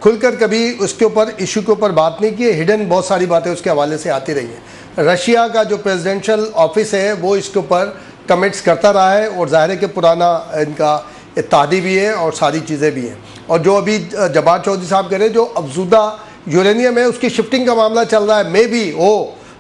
खुलकर कभी उसके ऊपर इशू के ऊपर बात नहीं की, हिडन बहुत सारी बातें उसके हवाले से आती रही हैं। रशिया का जो प्रेसिडेंशियल ऑफिस है वो इसके ऊपर कमिट्स करता रहा है, और ज़ाहिर है कि पुराना इनका इत्तेहादी भी है और सारी चीज़ें भी हैं। और जो अभी जब्बार चौधरी साहब कह रहे हैं, जो अफजूदा यूरेनियम है उसकी शिफ्टिंग का मामला चल रहा है, मे बी हो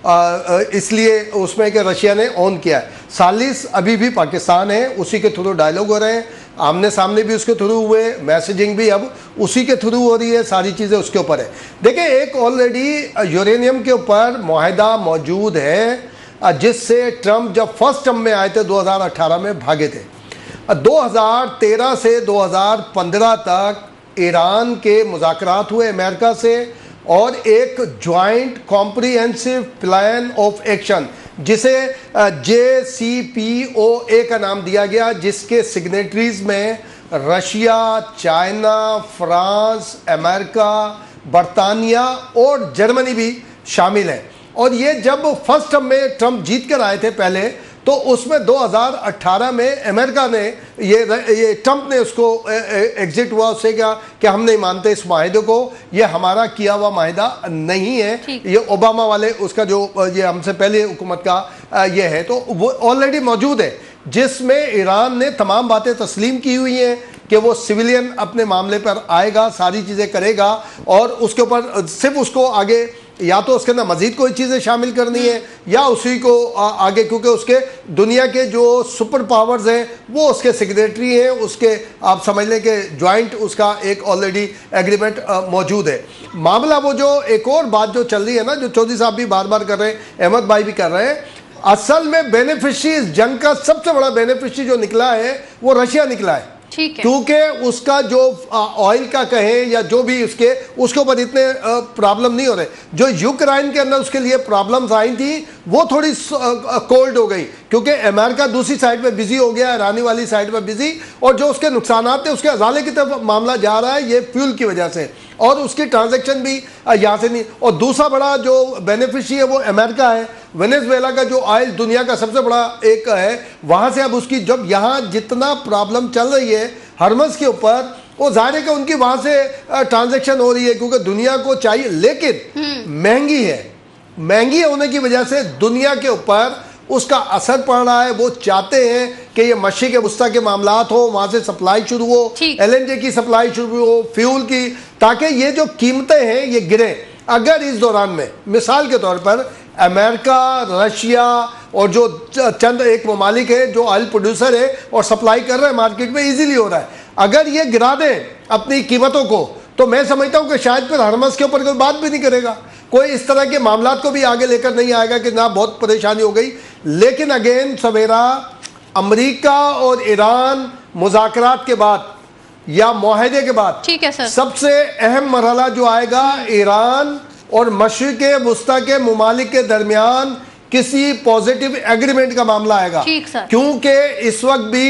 इसलिए उसमें कि रशिया ने ऑन किया है। सालिस अभी भी पाकिस्तान है, उसी के थ्रू डायलॉग हो रहे हैं, आमने सामने भी उसके थ्रू हुए, मैसेजिंग भी अब उसी के थ्रू हो रही है, सारी चीज़ें उसके ऊपर है। देखिए, एक ऑलरेडी यूरेनियम के ऊपर मुआहदा मौजूद है जिससे ट्रंप जब फर्स्ट टर्म में आए थे 2018 में भागे थे। 2013 से 2015 तक ईरान के मुज़ाकरात हुए अमेरिका से, और एक joint comprehensive plan of action जिसे JCPOA का नाम दिया गया, जिसके सिग्नेटरीज में रशिया, चाइना, फ्रांस, अमेरिका, बरतानिया और जर्मनी भी शामिल है। और ये जब फर्स्ट टर्म में ट्रंप जीत कर आए थे पहले, तो उसमें 2018 में अमेरिका ने ये ट्रंप ने उसको एग्जिट हुआ उससे क्या कि हम नहीं मानते इस माहिदे को, ये हमारा किया हुआ माहिदा नहीं है, ये ओबामा वाले उसका जो ये हमसे पहले हुकूमत का ये है, तो वो ऑलरेडी मौजूद है, जिसमें ईरान ने तमाम बातें तस्लीम की हुई हैं कि वो सिविलियन अपने मामले पर आएगा, सारी चीज़ें करेगा और उसके ऊपर सिर्फ उसको आगे या तो उसके अंदर मजीद कोई चीज़ें शामिल करनी है या उसी को आगे, क्योंकि उसके दुनिया के जो सुपर पावर्स हैं वो उसके सेक्रेटरी हैं, उसके आप समझ लें कि ज्वाइंट उसका एक ऑलरेडी एग्रीमेंट मौजूद है। मामला वो जो एक और बात जो चल रही है ना, जो चौधरी साहब भी बार बार कर रहे हैं, अहमद भाई भी कर रहे हैं, असल में बेनिफिशियरी इस जंग का सबसे बड़ा बेनिफिशियरी जो निकला है वो रशिया निकला है, क्योंकि उसका जो ऑयल का कहें या जो भी उसके ऊपर इतने प्रॉब्लम नहीं हो रहे। जो यूक्रेन के अंदर उसके लिए प्रॉब्लम्स आई थी वो थोड़ी कोल्ड हो गई, क्योंकि अमेरिका दूसरी साइड पे बिजी हो गया, ईरानी वाली साइड पे बिजी, और जो उसके नुकसान थे उसके अजाले की तरफ मामला जा रहा है ये फ्यूल की वजह से, और उसकी ट्रांजैक्शन भी यहाँ से नहीं। और दूसरा बड़ा जो बेनिफिशियरी है वो अमेरिका है। वेनेजुएला का जो ऑयल दुनिया का सबसे बड़ा एक है, वहाँ से अब उसकी जब यहाँ जितना प्रॉब्लम चल रही है हरमस के ऊपर, वो जाहिर है कि उनकी वहाँ से ट्रांजैक्शन हो रही है, क्योंकि दुनिया को चाहिए, लेकिन महंगी है, महंगी होने की वजह से दुनिया के ऊपर उसका असर पड़ रहा है। वो चाहते हैं कि ये मशीक वस्ता के मामलात हो, वहाँ से सप्लाई शुरू हो, LNG की सप्लाई शुरू हो, फ्यूल की, ताकि ये जो कीमतें हैं ये गिरे। अगर इस दौरान में मिसाल के तौर पर अमेरिका, रशिया और जो चंद एक ममालिक है जो ऑयल प्रोड्यूसर है और सप्लाई कर रहे हैं मार्केट में, इजीली हो रहा है, अगर ये गिरा दें अपनी कीमतों को, तो मैं समझता हूं कि शायद फिर हरमस के ऊपर कोई बात भी नहीं करेगा, कोई इस तरह के मामलात को भी आगे लेकर नहीं आएगा कि ना बहुत परेशानी हो गई। लेकिन अगेन सवेरा, अमेरिका और ईरान मुज़ाकरात के बाद या मुआहदे के बाद, ठीक है सर, सबसे अहम मरहला जो आएगा ईरान और मशरिक़ वस्ता के ममालिक के दरमियान किसी पॉजिटिव एग्रीमेंट का मामला आएगा, क्योंकि इस वक्त भी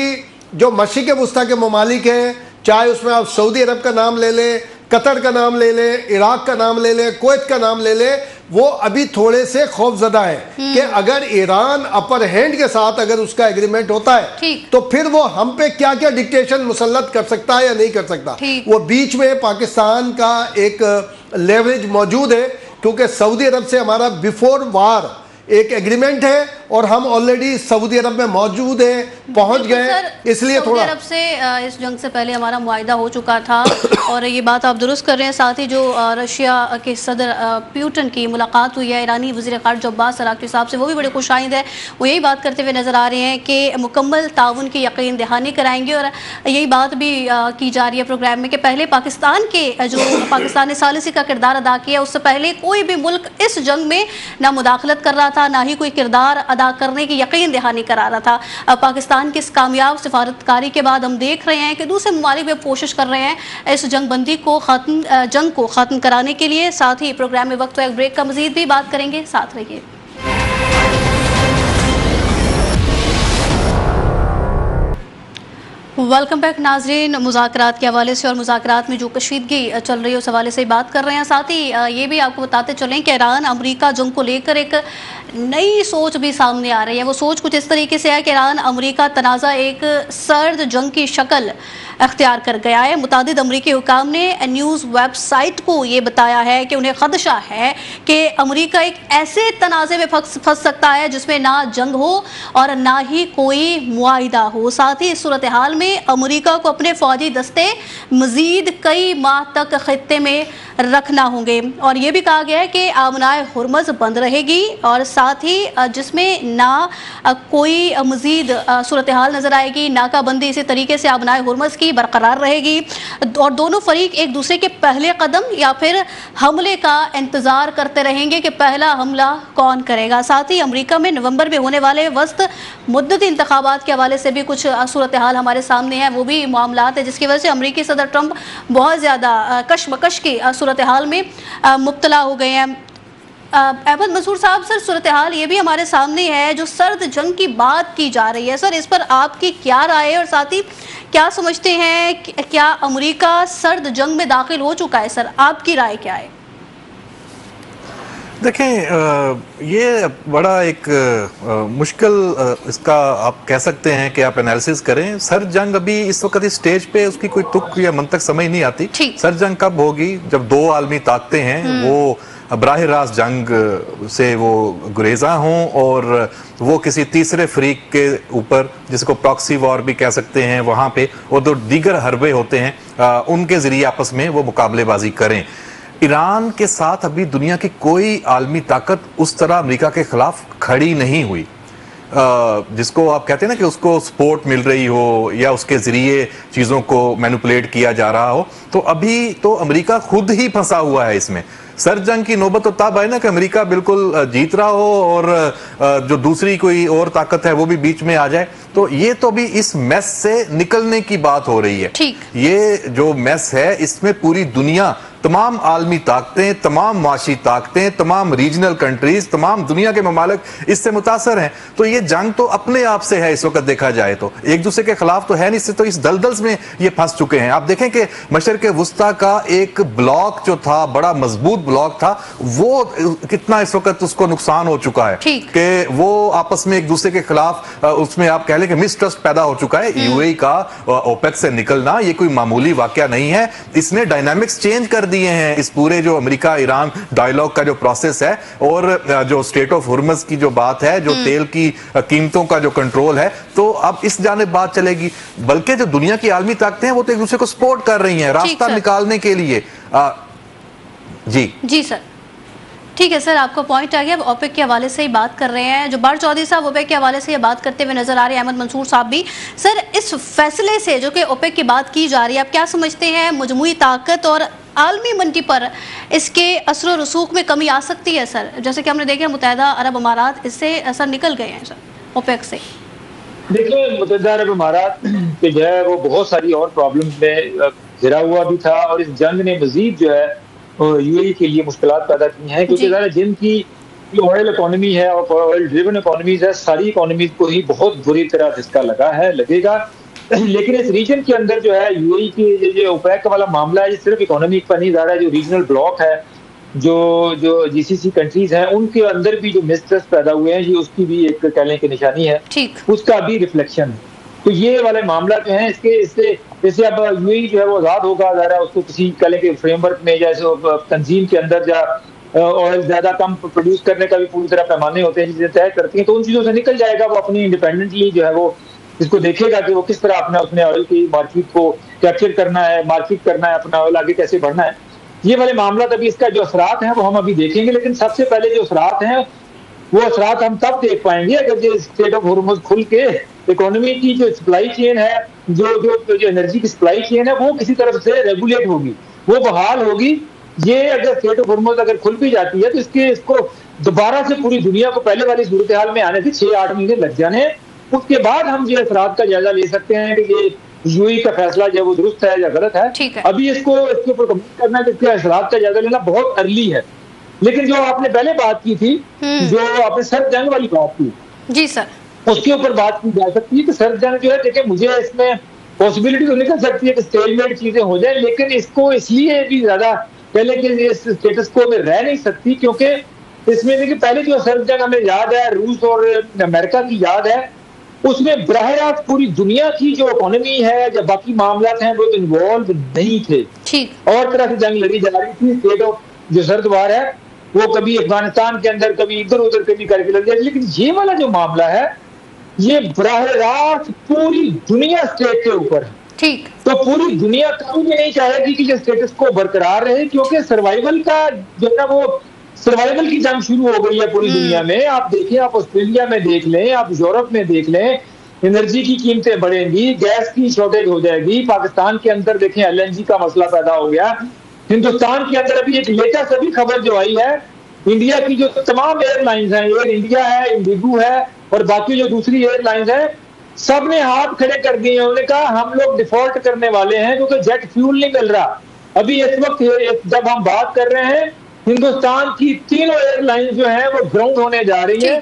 जो मशरिक़ वस्ता के ममालिक हैं, चाहे उसमें आप सऊदी अरब का नाम ले लें, कतर का नाम ले लें, इराक का नाम ले लें, कुवैत का नाम ले लें, वो अभी थोड़े से खौफजदा है कि अगर ईरान अपर हैंड के साथ अगर उसका एग्रीमेंट होता है तो फिर वो हम पे क्या क्या डिक्टेशन मुसल्लत कर सकता है या नहीं कर सकता। वो बीच में पाकिस्तान का एक लेवरेज मौजूद है, क्योंकि सऊदी अरब से हमारा बिफोर वार एक एग्रीमेंट है और हम ऑलरेडी सऊदी अरब में मौजूद हैं, पहुंच गए, इसलिए थोड़ा अरब से इस जंग से पहले हमारा मुआहिदा हो चुका था और ये बात आप दुरुस्त कर रहे हैं। साथ ही जो रशिया के सदर पुतिन की मुलाकात हुई है ईरानी वज़ीर ख़ारजा अब्बास अराग़ची साहब से, वो भी बड़े खुशाइंद है, वो यही बात करते हुए नज़र आ रहे हैं कि मुकम्मल ताउन की यकीन दहानी कराएंगे। और यही बात भी की जा रही है प्रोग्राम में कि पहले पाकिस्तान ने सालिसी का किरदार अदा किया, उससे पहले कोई भी मुल्क इस जंग में ना मुदाखलत कर रहा था, ना ही कोई किरदार अदा करने की यकीन दहानी करा रहा था। अब पाकिस्तान की इस कामयाब सिफारतकारी के बाद हम देख रहे हैं कि दूसरे ममालिक भी कोशिश कर रहे हैं इस जंग को ख़त्म कराने के लिए। साथ ही प्रोग्राम में वक्त एक ब्रेक का, मजीद भी बात करेंगे, साथ रहिए। वेलकम बैक नाजरीन। मुज़ाकरात के हवाले से और मुज़ाकरात में जो कशीदगी चल रही है उस हवाले से बात कर रहे हैं। साथ ही ये भी आपको बताते चलें कि ईरान अमेरिका जंग को लेकर एक नई सोच भी सामने आ रही है। वो सोच कुछ इस तरीके से है कि ईरान अमेरिका तनाज़ा एक सर्द जंग की शक्ल अख्तियार कर गया है। मुतादिद अमरीकी हुकाम ने न्यूज़ वेबसाइट को ये बताया है कि उन्हें खदशा है कि अमेरिका एक ऐसे तनाज़े में फंस सकता है जिसमें ना जंग हो और ना ही कोई मुआहिदा हो। साथ ही इस सूरत हाल में अमेरिका को अपने फौजी दस्ते मजीद कई माह तक खित्ते में रखना होंगे। और ये भी कहा गया है कि आमनाए हुर्मज़ बंद रहेगी और साथ ही जिसमें ना कोई मजीद सूरत हाल नज़र आएगी, नाकाबंदी इसी तरीके से आमनाए हुर्मज़ की बरकरार रहेगी और दोनों फरीक एक दूसरे के पहले कदम या फिर हमले का इंतज़ार करते रहेंगे कि पहला हमला कौन करेगा। साथ ही अमेरिका में नवंबर में होने वाले वस्त मुद्दती इंतखाबात के हवाले से भी कुछ सूरत हाल हमारे सामने है, वो भी मामलात है जिसकी वजह से अमेरिकी सदर ट्रंप बहुत ज़्यादा कशमकश की सूरत हाल में मुब्तला हो गए हैं। अहमद मंसूर साहब, सर सूरत हाल ये भी हमारे सामने है, जो सर्द जंग की बात की जा रही है, सर इस पर आपकी क्या राय है और साथ ही क्या समझते हैं, क्या अमेरिका सर्द जंग में दाखिल हो चुका है? सर आपकी राय क्या है? देखें, ये बड़ा एक मुश्किल इसका आप कह सकते हैं कि आप एनालिसिस करें। सर्द जंग अभी इस वक्त इस स्टेज पे उसकी कोई तुक या मंतक समझ नहीं आती। सर्द जंग कब होगी? जब दो आलमी ताकतें हैं वो बराह रास्त जंग से वो गुरेजा हों और वो किसी तीसरे फरीक के ऊपर, जिसको प्रॉक्सी वॉर भी कह सकते हैं, वहाँ पे वो जो दीगर हरबे होते हैं उनके जरिए आपस में वो मुकाबलेबाजी करें। ईरान के साथ अभी दुनिया की कोई आलमी ताकत उस तरह अमेरिका के खिलाफ खड़ी नहीं हुई, जिसको आप कहते हैं ना कि उसको सपोर्ट मिल रही हो या उसके जरिए चीज़ों को मैनिपुलेट किया जा रहा हो। तो अभी तो अमेरिका खुद ही फंसा हुआ है इसमें। सर्द जंग की नौबत तो तब है ना कि अमेरिका बिल्कुल जीत रहा हो और जो दूसरी कोई और ताकत है वो भी बीच में आ जाए। तो ये तो भी इस मेस से निकलने की बात हो रही है। ये जो मेस है इसमें पूरी दुनिया, तमाम आलमी ताकतें, तमाम माशी ताकतें, तमाम रीजनल कंट्रीज, तमाम दुनिया के ममालिक इससे मुतासर हैं। तो ये जंग तो अपने आप से है इस वक्त देखा जाए तो, एक दूसरे के खिलाफ तो है नहीं, तो इस दलदल में ये फंस चुके हैं। आप देखें कि मशरिक़ वुस्ता का एक ब्लॉक जो था, बड़ा मजबूत ब्लॉक था, वो कितना इस वक्त उसको नुकसान हो चुका है कि वो आपस में एक दूसरे के खिलाफ उसमें आप कह लें कि मिसट्रस्ट पैदा हो चुका है। यूएई का ओपेक से निकलना ये कोई मामूली वाकया नहीं है। इसने डायनामिक्स चेंज कर दिए हैं इस पूरे जो अमेरिका ईरान डायलॉग का जो प्रोसेस है, और जो स्टेट ऑफ हुर्मस की जो बात है, जो तेल की कीमतों का जो कंट्रोल है, तो अब इस जाने बात चलेगी। बल्कि जो दुनिया की आलमी ताकतें हैं वो तो एक दूसरे को सपोर्ट कर रही हैं रास्ता निकालने के लिए। जी सर, ठीक है सर, आपका पॉइंट आ गया। ओपेक के हवाले से ही बात कर रहे हैं, जुब्बार चौधरी साहब ओपेक के हवाले से ये बात करते हुए नजर आ रहे हैं, अहमद मंसूर साहब भी। सर इस फैसले से जो कि ओपेक की बात की जा रही है, आप क्या समझते हैं, मजमूई ताकत और आलमी मंडी पर इसके असर और रसूख में कमी आ सकती है? सर जैसे कि हमने देखा मुत्तहिदा अरब अमारात इससे असर निकल गए हैं सर ओपेक से। देखिए, मुत्तहिदा अरब अमारात के जो है वो बहुत सारी और प्रॉब्लम में घिरा हुआ भी था, और इस जंग ने मजीद जो है यूएई के लिए मुश्किलात पैदा की हैं, क्योंकि ज़रा जिनकी ऑयल इकोनॉमी है और ऑयल ड्रिवन इकोनॉमीज है, सारी इकोनॉमीज को ही बहुत बुरी तरह धक्का लगा है, लगेगा। लेकिन इस रीजन के अंदर जो है यूएई की जो ओपेक वाला मामला है, ये सिर्फ इकोनॉमी पर नहीं जा रहा है, जो रीजनल ब्लॉक है, जो जीसीसी कंट्रीज हैं, उनके अंदर भी जो मिसट्रस्ट पैदा हुए हैं, ये उसकी भी एक कहने की निशानी है, उसका भी रिफ्लेक्शन है। तो ये वाले मामला जो है इससे जैसे अब यूएई जो है वो आजाद होगा, ज़रा उसको किसी कहने के फ्रेमवर्क में जैसे तंजीम के अंदर या ऑयल ज्यादा कम प्रोड्यूस करने का भी पूरी तरह पैमाने होते हैं, चीजें तय करती हैं, तो उन चीजों से निकल जाएगा। वो अपनी इंडिपेंडेंटली जो है वो इसको देखेगा कि वो किस तरह अपने ऑयल की मार्केट को कैप्चर करना है, मार्केट करना है, अपना ऑयल आगे कैसे बढ़ना है। ये वाले मामला तभी इसका जो असरात हैं वो हम अभी देखेंगे, लेकिन सबसे पहले जो असरात हैं वो असरात हम तब देख पाएंगे अगर जो स्टेट ऑफ हॉर्मुज़ खुल के इकोनॉमी की जो सप्लाई चेन है, जो एनर्जी की सप्लाई चेन है, वो किसी तरफ से रेगुलेट होगी, वो बहाल होगी। ये अगर स्टेट ऑफ हॉर्मुज़ अगर खुल भी जाती है तो इसको दोबारा से पूरी दुनिया को पहले वाली सूरत हाल में आने से 6-8 महीने लग जाने हैं। उसके बाद हम ये असरात का जायजा ले सकते हैं कि ये यूएई का फैसला जो है वो दुरुस्त है या गलत है। अभी इसके ऊपर कमेंट करना कि इसके असरात का जायजा लेना बहुत अर्ली है। लेकिन जो आपने पहले बात की थी, जो आपने सर्द जंग वाली बात की, जी सर, उसके ऊपर बात की जा सकती है कि सर्द जंग जो है, देखिए मुझे इसमें पॉसिबिलिटी तो निकल सकती है कि स्टेलमेट चीजें हो जाए, लेकिन इसको इसलिए भी ज्यादा पहले के इस स्टेटस को में रह नहीं सकती, क्योंकि इसमें देखिए पहले जो सर्द जंग हमें याद है, रूस और अमेरिका की याद है, उसमें बराह रास्त पूरी दुनिया की जो इकोनॉमी है, जब बाकी मामला हैं, वो इन्वॉल्व नहीं थे, और तरह से जंग लड़ी जा रही थी। स्टेट ऑफ जो सर्द वार है वो कभी अफगानिस्तान के अंदर, कभी इधर उधर, कभी करके लग जाए। लेकिन ये वाला जो मामला है ये बराह रास्त पूरी दुनिया स्टेट के ऊपर है, ठीक, तो पूरी दुनिया कभी भी नहीं चाहेगी कि जो स्टेटस को बरकरार रहे, क्योंकि सर्वाइवल का जो है ना वो सर्वाइवल की जंग शुरू हो गई है पूरी दुनिया में। आप देखिए, आप ऑस्ट्रेलिया में देख लें, आप यूरोप में देख लें, एनर्जी की कीमतें बढ़ेंगी, गैस की शॉर्टेज हो जाएगी। पाकिस्तान के अंदर देखें एलएनजी का मसला पैदा हो गया। हिंदुस्तान के अंदर अभी एक लेटेस्ट अभी खबर जो आई है, इंडिया की जो तमाम एयरलाइंस हैं, एयर इंडिया है, इंडिगो है और बाकी जो दूसरी एयरलाइंस है, सब ने हाथ खड़े कर दिए। उन्होंने कहा हम लोग डिफॉल्ट करने वाले हैं, क्योंकि जेट फ्यूल नहीं मिल रहा। अभी इस वक्त जब हम बात कर रहे हैं हिंदुस्तान की तीनों एयरलाइन जो है वो ग्राउंड होने जा रही है।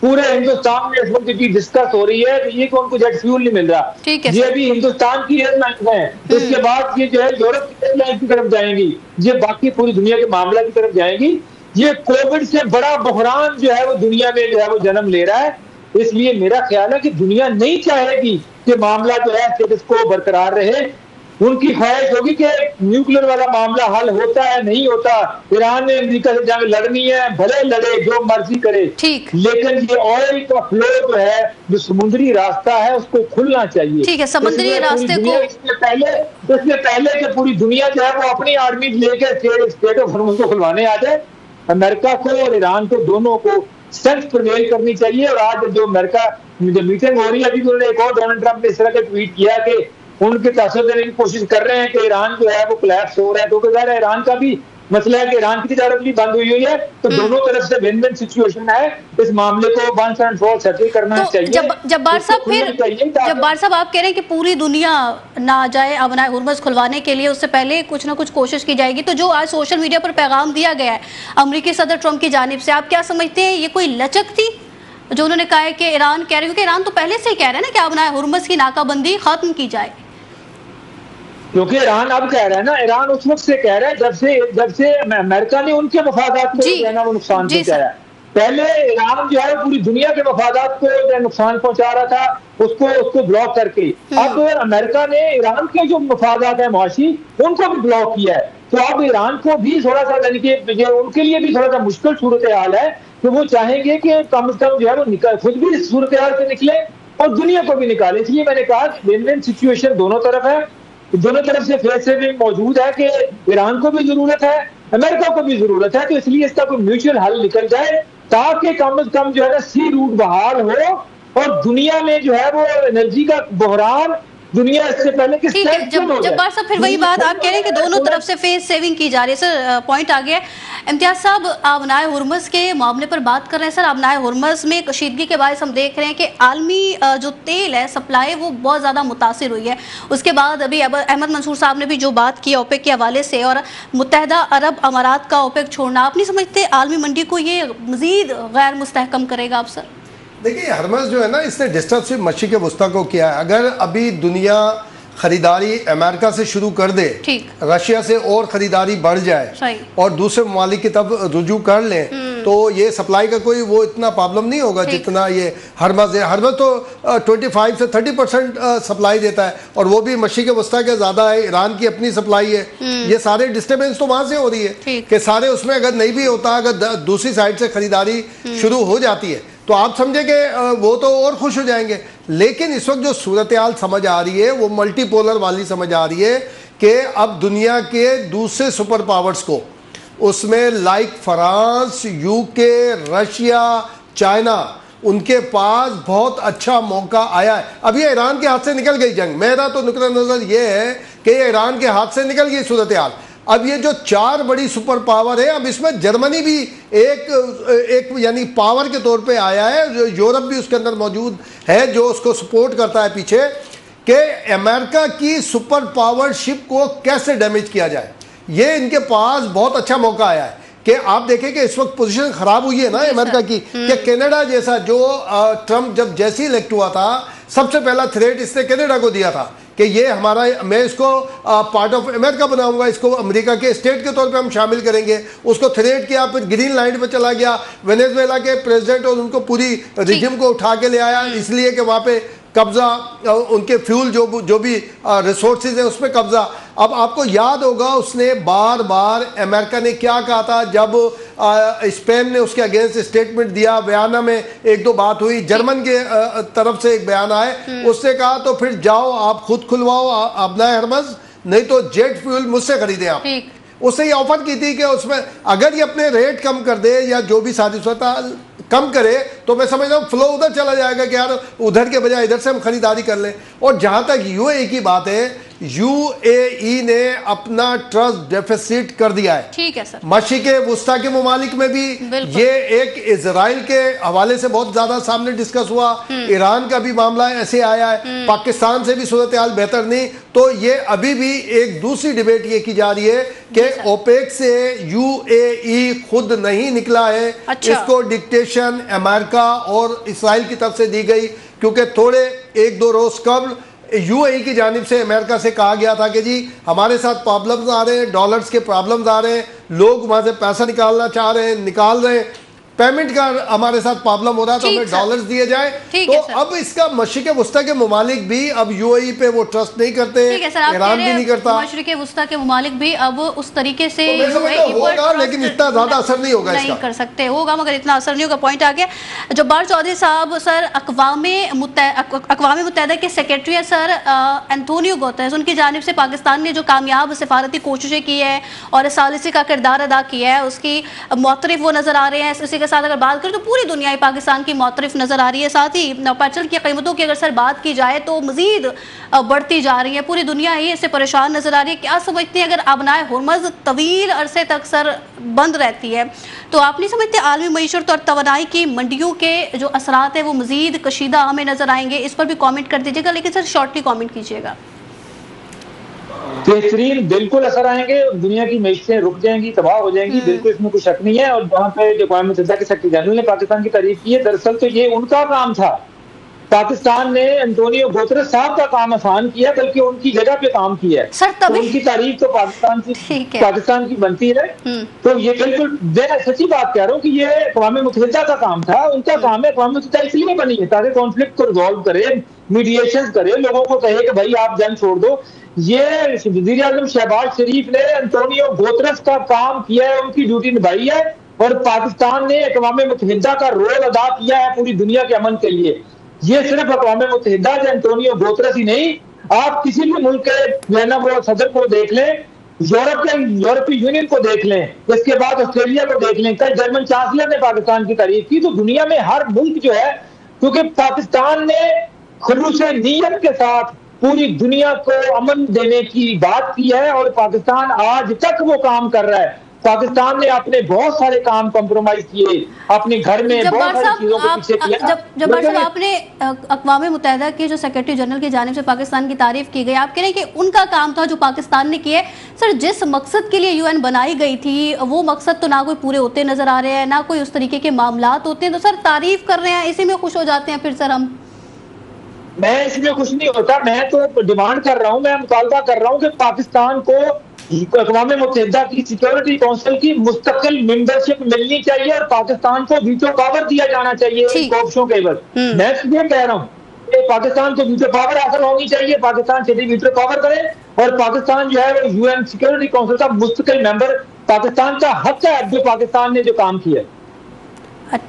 पूरे हिंदुस्तान में इस वक्त डिस्कस हो रही है कि ये कौन को जेट फ्यूल नहीं मिल रहा। ये अभी हिंदुस्तान की एयरलाइन है, इसके बाद ये जो है यूरोप की एयरलाइन की तरफ जाएंगी, ये बाकी पूरी दुनिया के मामला की तरफ जाएंगी। ये कोविड से बड़ा बहरान जो है वो दुनिया में जो है वो जन्म ले रहा है। इसलिए मेरा ख्याल है कि दुनिया नहीं चाहेगी कि मामला जो है स्टेटस को बरकरार रहे। उनकी ख्वाहिश होगी कि न्यूक्लियर वाला मामला हल होता है नहीं होता, ईरान ने अमेरिका से जंग लड़नी है, भले लड़े, जो मर्जी करे, लेकिन ये ऑयल का फ्लो जो है, जो समुद्री रास्ता है, उसको खुलना चाहिए। ठीक है, समुद्री रास्ते को इससे पहले कि पूरी दुनिया जो है वो अपनी आर्मी लेकर स्टेट ऑफ हॉर्मुज़ को खुलवाने आ जाए, अमेरिका को और ईरान को दोनों को सख्त प्रिवेल करनी चाहिए। और आज जो अमेरिका जो मीटिंग हो रही है, अभी उन्होंने एक और डोनाल्ड ट्रंप ने इस तरह का ट्वीट किया कि उनके तासुर देने की कोशिश कर रहे हैं कि ईरान जो है वो कोलैप्स हो रहा है। तो ज़ाहिर है ईरान का भी मसला है कि ईरान की तिजारत भी बंद हुई है, तो दोनों तरफ से विन विन सिचुएशन है। इस मामले को वंस एंड फॉर सेटल करना चाहिए। जब्बार साहब आप कह रहे हैं कि पूरी दुनिया ना जाए अबनाए हुर्मुज़ खुलवाने के लिए, उससे पहले कुछ ना कुछ कोशिश की जाएगी। तो जो आज सोशल मीडिया पर पैगाम दिया गया है अमेरिकी सदर ट्रंप की जानिब से, आप क्या समझते हैं ये कोई लचक थी जो उन्होंने कहा है कि ईरान कह रहे, क्योंकि ईरान तो पहले से ही कह रहा है ना कि अबनाए हुर्मुज़ की नाकाबंदी खत्म की जाए, क्योंकि ईरान अब कह रहा है ना, ईरान उस वक्त से कह रहा है जब से अमेरिका ने उनके मफादात को नुकसान पहुंचाया। पहले ईरान जो है पूरी दुनिया के मफादात को नुकसान पहुंचा रहा था, उसको ब्लॉक करके। अब अमेरिका ने ईरान के जो मफादात है मुआशी, उनको भी ब्लॉक किया है। तो अब ईरान को भी थोड़ा सा, यानी कि उनके लिए भी थोड़ा सा मुश्किल सूरत हाल है। तो वो चाहेंगे कि कम से कम जो है वो खुद भी इस सूरत हाल से निकले और दुनिया को भी निकाले। इसलिए मैंने कहा विन विन सिचुएशन दोनों तरफ है, दोनों तरफ से फेस सेविंग मौजूद है कि ईरान को भी जरूरत है, अमेरिका को भी जरूरत है। तो इसलिए इसका कोई म्यूचुअल हल निकल जाए ताकि कम से कम जो है ना सी रूट बहाल हो और दुनिया में जो है वो एनर्जी का बहरान दुनिया इससे पहले कि जब्बार साहब फिर वही बात आप कह रहे हैं कि दोनों तरफ से फेस सेविंग की जा रही है। सर पॉइंट आ गया। इम्तियाज साहब अबनाए हुर्मुज़ के मामले पर बात कर रहे हैं। सर अबनाए हुर्मुज़ में कशीदगी के बायस हम देख रहे हैं कि आलमी जो तेल है सप्लाई वो बहुत ज़्यादा मुतासिर हुई है। उसके बाद अभी अहमद मंसूर साहब ने भी जो बात की ओपेक के हवाले से और मुत्तहदा अरब अमारात का ओपेक छोड़ना, आप नहीं समझते आलमी मंडी को ये मज़ीद गैर मुस्तहकम करेगा? आप सर देखिए, हर्मस जो है ना, इसने डिस्टर्ब सिर्फ मशीक वस्ता को किया है। अगर अभी दुनिया खरीदारी अमेरिका से शुरू कर दे, रशिया से और खरीदारी बढ़ जाए और दूसरे ममालिक की तरफ रुजू कर लें, तो ये सप्लाई का कोई वो इतना प्रॉब्लम नहीं होगा जितना ये हर्मस है। हर्मस तो 25 से 30% सप्लाई देता है और वो भी मशीक वस्ता के ज़्यादा है। ईरान की अपनी सप्लाई है। ये सारे डिस्टर्बेंस तो वहाँ से हो रही है कि सारे उसमें अगर नहीं भी होता, अगर दूसरी साइड से खरीदारी शुरू हो जाती है तो आप समझे कि वो तो और खुश हो जाएंगे। लेकिन इस वक्त जो सूरत हाल समझ आ रही है वो मल्टीपोलर वाली समझ आ रही है कि अब दुनिया के दूसरे सुपर पावर्स को, उसमें like France, UK, Russia, China, उनके पास बहुत अच्छा मौका आया है। अब ये ईरान के हाथ से निकल गई जंग। मेरा तो नुक्ता नज़र ये है कि ये ईरान के हाथ से निकल गई सूरत हाल। अब ये जो 4 बड़ी सुपर पावर है, अब इसमें जर्मनी भी एक यानी पावर के तौर पे आया है। यूरोप भी उसके अंदर मौजूद है जो उसको सपोर्ट करता है पीछे, कि अमेरिका की सुपर पावरशिप को कैसे डैमेज किया जाए। ये इनके पास बहुत अच्छा मौका आया है कि आप देखें कि इस वक्त पोजीशन खराब हुई है ना अमेरिका की, कि कनाडा जैसा जो ट्रंप जब जैसे ही इलेक्ट हुआ था, सबसे पहला थ्रेट इसने कनाडा को दिया था कि ये हमारा, मैं इसको पार्ट ऑफ अमेरिका बनाऊंगा, इसको अमेरिका के स्टेट के तौर पे हम शामिल करेंगे। उसको थ्रेट किया, फिर ग्रीन लाइन पे चला गया वेनेजुएला के प्रेसिडेंट और उनको पूरी रिजिम को उठा के ले आया, इसलिए कि वहाँ पे कब्जा, उनके फ्यूल जो भी रिसोर्सेज हैं उस पर कब्जा। अब आपको याद होगा उसने बार बार अमेरिका ने क्या कहा था जब स्पेन ने उसके अगेंस्ट स्टेटमेंट दिया, बयाना में 1-2 बात हुई, जर्मन के तरफ से एक बयान आए, उससे कहा तो फिर जाओ आप खुद खुलवाओ अबनाए हुर्मुज़, नहीं तो जेट फ्यूल मुझसे खरीदें आप। उससे ये ऑफर की थी कि उसमें अगर ये अपने रेट कम कर दे या जो भी साजिश कम करे तो मैं समझ रहा हूँ फ्लो उधर चला जाएगा कि यार उधर के बजाय इधर से हम खरीदारी कर लें। और जहाँ तक यूएई की बात है, यूएई ने अपना ट्रस्ट डेफिसिट कर दिया है। ठीक है सर। मशरिक़ वुस्ता के ममालिक में भी ये एक इजराइल के हवाले से बहुत ज्यादा सामने डिस्कस हुआ, ईरान का भी मामला ऐसे आया है, पाकिस्तान से भी सूरत हाल बेहतर नहीं। तो ये अभी भी एक दूसरी डिबेट ये की जा रही है कि ओपेक से यूएई खुद नहीं निकला है। अच्छा। इसको डिक्टेशन अमेरिका और इसराइल की तरफ से दी गई, क्योंकि थोड़े 1-2 रोज कबल यूएई की जानिब से अमेरिका से कहा गया था कि जी हमारे साथ प्रॉब्लम्स आ रहे हैं, डॉलर्स के प्रॉब्लम्स आ रहे हैं, लोग वहां से पैसा निकालना चाह रहे हैं, निकाल रहे हैं, पेमेंट का हमारे साथ प्रॉब्लम हो रहा है, तो हमें डॉलर्स दिए जाए। तो अब इसका मशरिक़ वुस्ता के ममालिक भी अब यूएई पे वो ट्रस्ट नहीं करते, ईरान भी नहीं करता, मशरिक़ वुस्ता के ममालिक भी अब उस तरीके से होगा, लेकिन इतना ज्यादा असर नहीं होगा, नहीं कर सकते, होगा मगर इतना असर नहीं होगा। पॉइंट आ गया। जब्बार चौधरी साहब, सर अक़वाम मुत्तहिदा के सेक्रेटरी है सर एंटोनियो गुतेरेस, उनकी जानिब से पाकिस्तान ने जो कामयाब सफारती कोशिशें की है और सालिसी का किरदार अदा किया है, उसकी मुतरफ वो नजर आ रहे हैं। इसी साथ अगर बात करें तो पूरी दुनिया ही पाकिस्तान की मुतरफ नजर आ रही है। साथ ही पेट्रोल की कीमतों की अगर सर बात की जाए तो मजीद बढ़ती जा रही है, पूरी दुनिया ही इससे परेशान नजर आ रही है। क्या समझते हैं अगर आबनाए हुर्मज़ तवील अरसे तक सर बंद रहती है तो आप नहीं समझते आलमी मईशत और तवानाई की मंडियों के जो असरात है वो मजीद कशीदा हमें नजर आएंगे? इस पर भी कॉमेंट कर दीजिएगा, लेकिन सर शॉर्टली कॉमेंट कीजिएगा। बेहतरीन बिल्कुल असर आएंगे, दुनिया की मैशें रुक जाएंगी, तबाह हो जाएंगी, बिल्कुल इसमें कोई शक नहीं है। और जहाँ पे जो अक़वाम मुत्तहिदा के सेक्रेटरी जनरल ने पाकिस्तान की तारीफ की है, दरअसल तो ये उनका काम था। पाकिस्तान ने एंटोनियो गुतेरेस साहब का काम आसान किया, बल्कि उनकी जगह पे काम किया है। सर तभी तो उनकी तारीफ तो पाकिस्तान की बनती है। तो ये बिल्कुल मैं सच्ची बात कह रहा हूँ कि ये अक़वाम मुत्तहिदा का काम था, उनका काम है। अक़वाम मुत्तहिदा इसलिए बनी है ताकि कॉन्फ्लिक्ट को रिजॉल्व करे, मीडिएशन करे, लोगों को कहे कि भाई आप जंग छोड़ दो। ये वज़ीर आज़म शहबाज शरीफ ने एंटोनियो गुतेरेस का काम किया है, उनकी ड्यूटी निभाई है, और पाकिस्तान ने अक़वाम मुत्तहिदा का रोल अदा किया है पूरी दुनिया के अमन के लिए। ये सिर्फ अक़वाम मुत्तहिदा से एंटोनियो गुतेरेस ही नहीं, आप किसी भी मुल्क के वो सदर को देख लें, यूरोपीय यूनियन को देख लें, इसके बाद ऑस्ट्रेलिया को देख लें, कल जर्मन चांसलर ने पाकिस्तान की तारीफ की। तो दुनिया में हर मुल्क जो है, क्योंकि पाकिस्तान ने खुलूस नीयत के साथ पूरी दुनिया को अमन देने की बात की है, और पाकिस्तान आज तक वो काम कर रहा है। पाकिस्तान ने अपने बहुत सारे काम कॉम्प्रोमाइज किए, अपने घर में बहुत सारी चीजों को पीछे किया। जब्बार साहब, आपने अक़वाम मुत्तहिदा के जो सेक्रेटरी जनरल की जानिब से पाकिस्तान की तारीफ की गई, आप कह रहे हैं कि उनका काम था जो पाकिस्तान ने किया है। सर जिस मकसद के लिए यूएन बनाई गई थी वो मकसद तो ना कोई पूरे होते नजर आ रहे हैं, ना कोई उस तरीके के मामलात होते हैं, तो सर तारीफ कर रहे हैं, इसी में खुश हो जाते हैं फिर सर हम? मैं इसमें कुछ नहीं होता, मैं तो डिमांड कर रहा हूं, मैं मुतालबा कर रहा हूं कि पाकिस्तान को अक़वाम मुत्तहिदा की सिक्योरिटी काउंसिल की मुस्तकिल मेंबरशिप मिलनी चाहिए, और पाकिस्तान को वीटो पावर दिया जाना चाहिए कोशिशों के एवज। मैं ये कह रहा हूँ कि पाकिस्तान को वीटो पावर हासिल होनी चाहिए, पाकिस्तान सीधे वीटो पावर करे, और पाकिस्तान जो है वो यूएन सिक्योरिटी काउंसिल का मुस्तकिल मेंबर, पाकिस्तान का हक है जो पाकिस्तान ने जो काम किया।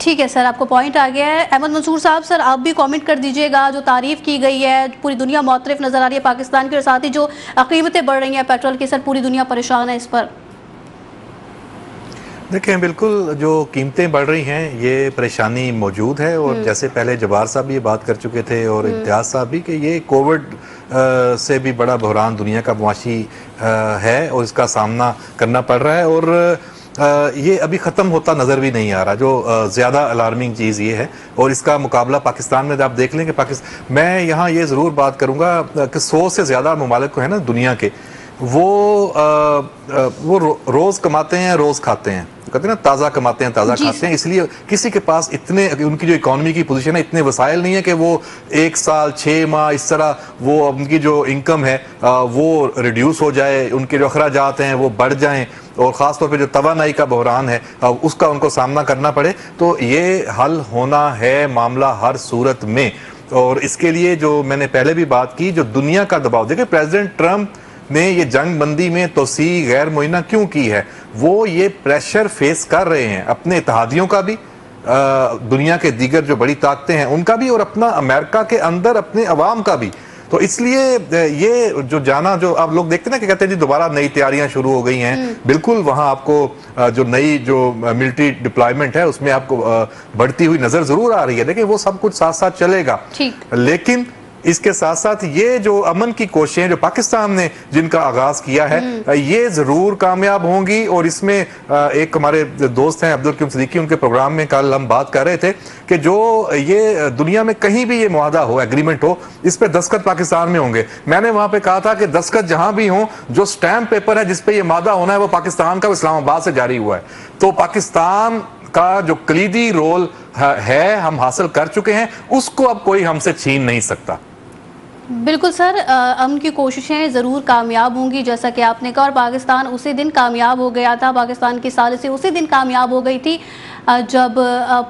ठीक है सर, आपको पॉइंट आ गया है। अहमद मंसूर साहब, सर आप भी कमेंट कर दीजिएगा। जो तारीफ की गई है, पूरी दुनिया मुतरफ नजर आ रही है पाकिस्तान की, और साथ ही जो कीमतें बढ़ रही हैं पेट्रोल की, सर पूरी दुनिया परेशान है इस पर। देखें, बिल्कुल जो कीमतें बढ़ रही हैं ये परेशानी मौजूद है, और जैसे पहले जब्बार साहब भी ये बात कर चुके थे और इम्तियाज़ साहब भी, कि ये कोविड से भी बड़ा बहरान दुनिया का मुआशी है और इसका सामना करना पड़ रहा है, और ये अभी ख़त्म होता नज़र भी नहीं आ रहा। जो ज़्यादा अलार्मिंग चीज़ ये है, और इसका मुकाबला पाकिस्तान में आप देख लें कि मैं यहाँ ये ज़रूर बात करूँगा कि 100 से ज़्यादा ममालिक को है ना दुनिया के, वो रोज़ कमाते हैं रोज़ खाते हैं, कहते हैं ना ताज़ा कमाते हैं ताज़ा खाते हैं। इसलिए किसी के पास इतने, उनकी जो इकॉनमी की पोजीशन है, इतने वसाइल नहीं है कि वो 1 साल 6 माह इस तरह वो उनकी जो इनकम है वो रिड्यूस हो जाए, उनके जो अखराजात हैं वो बढ़ जाएं, और ख़ास तौर पे जो तवानाई का बहरान है उसका उनको सामना करना पड़े। तो ये हल होना है मामला हर सूरत में, और इसके लिए जो मैंने पहले भी बात की, जो दुनिया का दबाव, देखिए प्रेसिडेंट ट्रंप ने ये जंग बंदी में तोसी गैर मुइना क्यों की है, वो ये प्रेशर फेस कर रहे हैं अपने इत्तेहादियों का भी, दुनिया के दीगर जो बड़ी ताकतें हैं उनका भी, और अपना अमेरिका के अंदर अपने अवाम का भी। तो इसलिए ये जो जाना, जो आप लोग देखते हैं ना कि कहते हैं जी दोबारा नई तैयारियां शुरू हो गई हैं, बिल्कुल वहां आपको जो नई जो मिलिट्री डिप्लॉयमेंट है उसमें आपको बढ़ती हुई नजर जरूर आ रही है। देखिए वो सब कुछ साथ साथ चलेगा, लेकिन इसके साथ साथ ये जो अमन की कोशिशें जो पाकिस्तान ने जिनका आगाज किया है ये जरूर कामयाब होंगी। और इसमें एक हमारे दोस्त हैं अब्दुल करीम सिद्दीकी, उनके प्रोग्राम में कल हम बात कर रहे थे कि जो ये दुनिया में कहीं भी ये मुआहदा हो, एग्रीमेंट हो, इस पे दस्तखत पाकिस्तान में होंगे। मैंने वहां पे कहा था कि दस्तखत जहां भी हो, जो स्टैम्प पेपर है जिसपे ये मुआहदा होना है वो पाकिस्तान का, इस्लामाबाद से जारी हुआ है। तो पाकिस्तान का जो कलीदी रोल है हम हासिल कर चुके हैं, उसको अब कोई हमसे छीन नहीं सकता। बिल्कुल सर, अमन की कोशिशें ज़रूर कामयाब होंगी जैसा कि आपने कहा, और पाकिस्तान उसी दिन कामयाब हो गया था। पाकिस्तान की साजिश उसी दिन कामयाब हो गई थी जब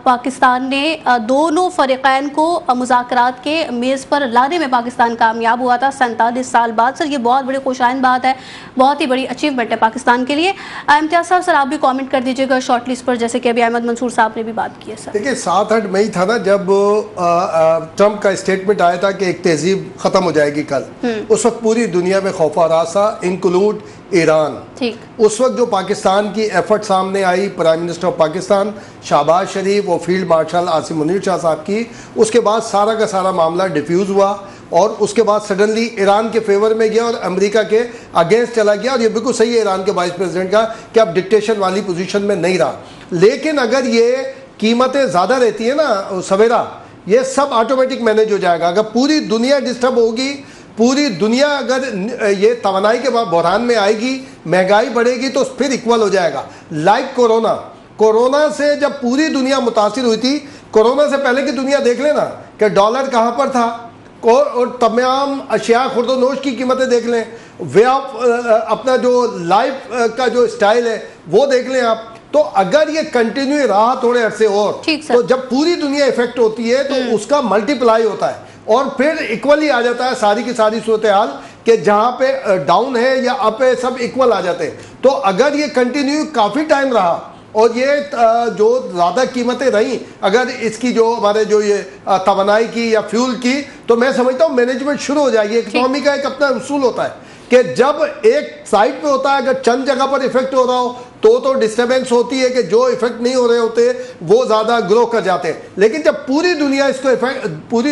पाकिस्तान ने दोनों फ़रीक़ैन को मुज़ाकरात के मेज़ पर लाने में पाकिस्तान कामयाब हुआ था 47 साल बाद। सर ये बहुत बड़ी खुशाइन बात है, बहुत ही बड़ी अचीवमेंट है पाकिस्तान के लिए। इम्तियाज़ साहब, सर आप भी कमेंट कर दीजिएगा शॉर्ट लिस्ट पर, जैसे कि अभी अहमद मंसूर साहब ने भी बात की है। सर देखिए 7-8 मई था ना जब ट्रंप का स्टेटमेंट आया था कि एक तहजीब ख़त्म हो जाएगी कल। उस वक्त पूरी दुनिया में खौफ आराज़ था, इंक्लूड ईरान। ठीक उस वक्त जो पाकिस्तान की एफर्ट सामने आई, prime minister of Pakistan Shahbaz Sharif और फील्ड मार्शल आसिम मुनीर शाह साहब की, उसके बाद सारा का सारा मामला डिफ्यूज़ हुआ और उसके बाद सडनली ईरान के फेवर में गया और अमेरिका के अगेंस्ट चला गया। और ये बिल्कुल सही है ईरान के वाइस प्रेसिडेंट का कि अब डिक्टेशन वाली पोजीशन में नहीं रहा। लेकिन अगर ये कीमतें ज़्यादा रहती है ना सवेरा, ये सब ऑटोमेटिक मैनेज हो जाएगा। अगर पूरी दुनिया डिस्टर्ब होगी, पूरी दुनिया अगर ये तवानाई के बहरान में आएगी, महंगाई बढ़ेगी, तो फिर इक्वल हो जाएगा। लाइक कोरोना से जब पूरी दुनिया मुतासिर हुई थी, कोरोना से पहले की दुनिया देख लेना कि डॉलर कहाँ पर था और तमाम अशिया खुर्दोनोश की कीमतें देख लें, वे आप अपना जो लाइफ का जो स्टाइल है वो देख लें आप। तो अगर ये कंटिन्यू रहा थोड़े अरसे और, तो जब पूरी दुनिया इफेक्ट होती है तो उसका मल्टीप्लाई होता है और फिर इक्वली आ जाता है सारी की सारी सूरत हाल कि जहाँ पे डाउन है या अप है सब इक्वल आ जाते हैं। तो अगर ये कंटिन्यू काफ़ी टाइम रहा और ये जो ज़्यादा कीमतें रहीं, अगर इसकी जो हमारे जो ये तवानाई की या फ्यूल की, तो मैं समझता हूँ मैनेजमेंट शुरू हो जाएगी। इकोनॉमी का एक अपना उसूल होता है कि जब एक साइड पे होता है, अगर चंद जगह पर इफेक्ट हो रहा हो तो डिस्टर्बेंस होती है कि जो इफेक्ट नहीं हो रहे होते वो ज़्यादा ग्रो कर जाते हैं। लेकिन जब पूरी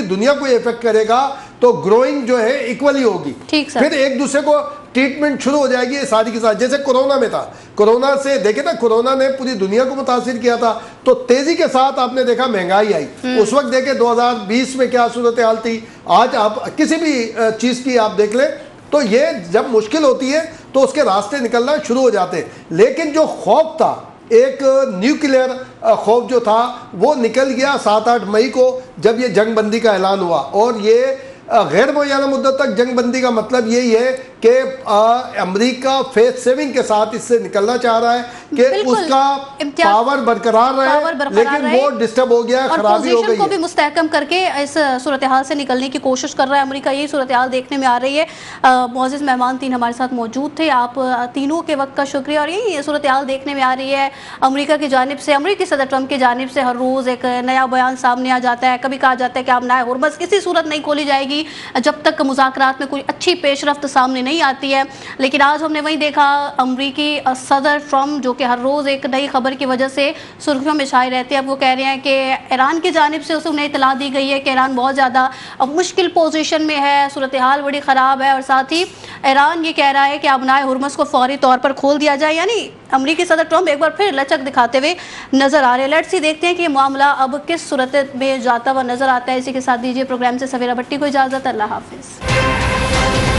दुनिया को इफेक्ट करेगा तो ग्रोइंग जो है इक्वली होगी, फिर एक दूसरे को ट्रीटमेंट शुरू हो जाएगी सारी की सारी। जैसे कोरोना में था, कोरोना से देखे ना, कोरोना ने पूरी दुनिया को मुतासिर किया था, तो तेजी के साथ आपने देखा महंगाई आई। उस वक्त देखे 2020 में क्या सूरत हाल थी, आज आप किसी भी चीज़ की आप देख लें तो ये जब मुश्किल होती है तो उसके रास्ते निकलना शुरू हो जाते हैं। लेकिन जो खौफ था, एक न्यूक्लियर खौफ जो था वो निकल गया 7-8 मई को जब ये जंगबंदी का ऐलान हुआ। और ये गैर मुअय्यना मुद्दत तक जंगबंदी का मतलब यही है कि अमेरिका फेस सेविंग के साथ इससे निकलना चाह रहा है कि उसका पावर बरकरार रहे, लेकिन वो डिस्टर्ब हो गया, खराबी हो गई को भी मुस्तहकम करके इस सूरत हाल से निकलने की कोशिश कर रहा है अमेरिका। यही सूरत हाल देखने में आ रही है। मुअज़्ज़िज़ मेहमान 3 हमारे साथ मौजूद थे, आप तीनों के वक्त का शुक्रिया। और यही सूरत हाल देखने में आ रही है अमेरिका की जानिब से, अमेरिकी सदर ट्रंप की जानिब से हर रोज़ एक नया बयान सामने आ जाता है। कभी कहा जाता है कि आमना हुर्मज़ किसी सूरत नहीं खोली जाएगी जब तक मुज़ाकरात में कोई अच्छी पेशरफ्त सामने नहीं आती है। लेकिन आज हमने वही देखा, अमरीकी सदर ट्रंप जो कि हर रोज़ एक नई खबर की वजह से सुर्खियों में छाए रहते हैं, अब वो कह रहे हैं कि ईरान की जानिब से उन्हें इतला दी गई है कि ईरान बहुत ज़्यादा मुश्किल पोजीशन में है, सूरत हाल बड़ी ख़राब है। और साथ ही ईरान ये कह रहा है कि आबनाए हुर्मज़ को फौरी तौर पर खोल दिया जाए। यानी अमरीकी सदर ट्रंप एक बार फिर लचक दिखाते हुए नजर आ रहे हैं। लेट्स सी, देखते हैं कि ये मामला अब किस सूरत में जाता हुआ नजर आता है। इसी के साथ दीजिए प्रोग्राम से सवेरा भट्टी को इजाज़त। अल्लाह हाफिज़।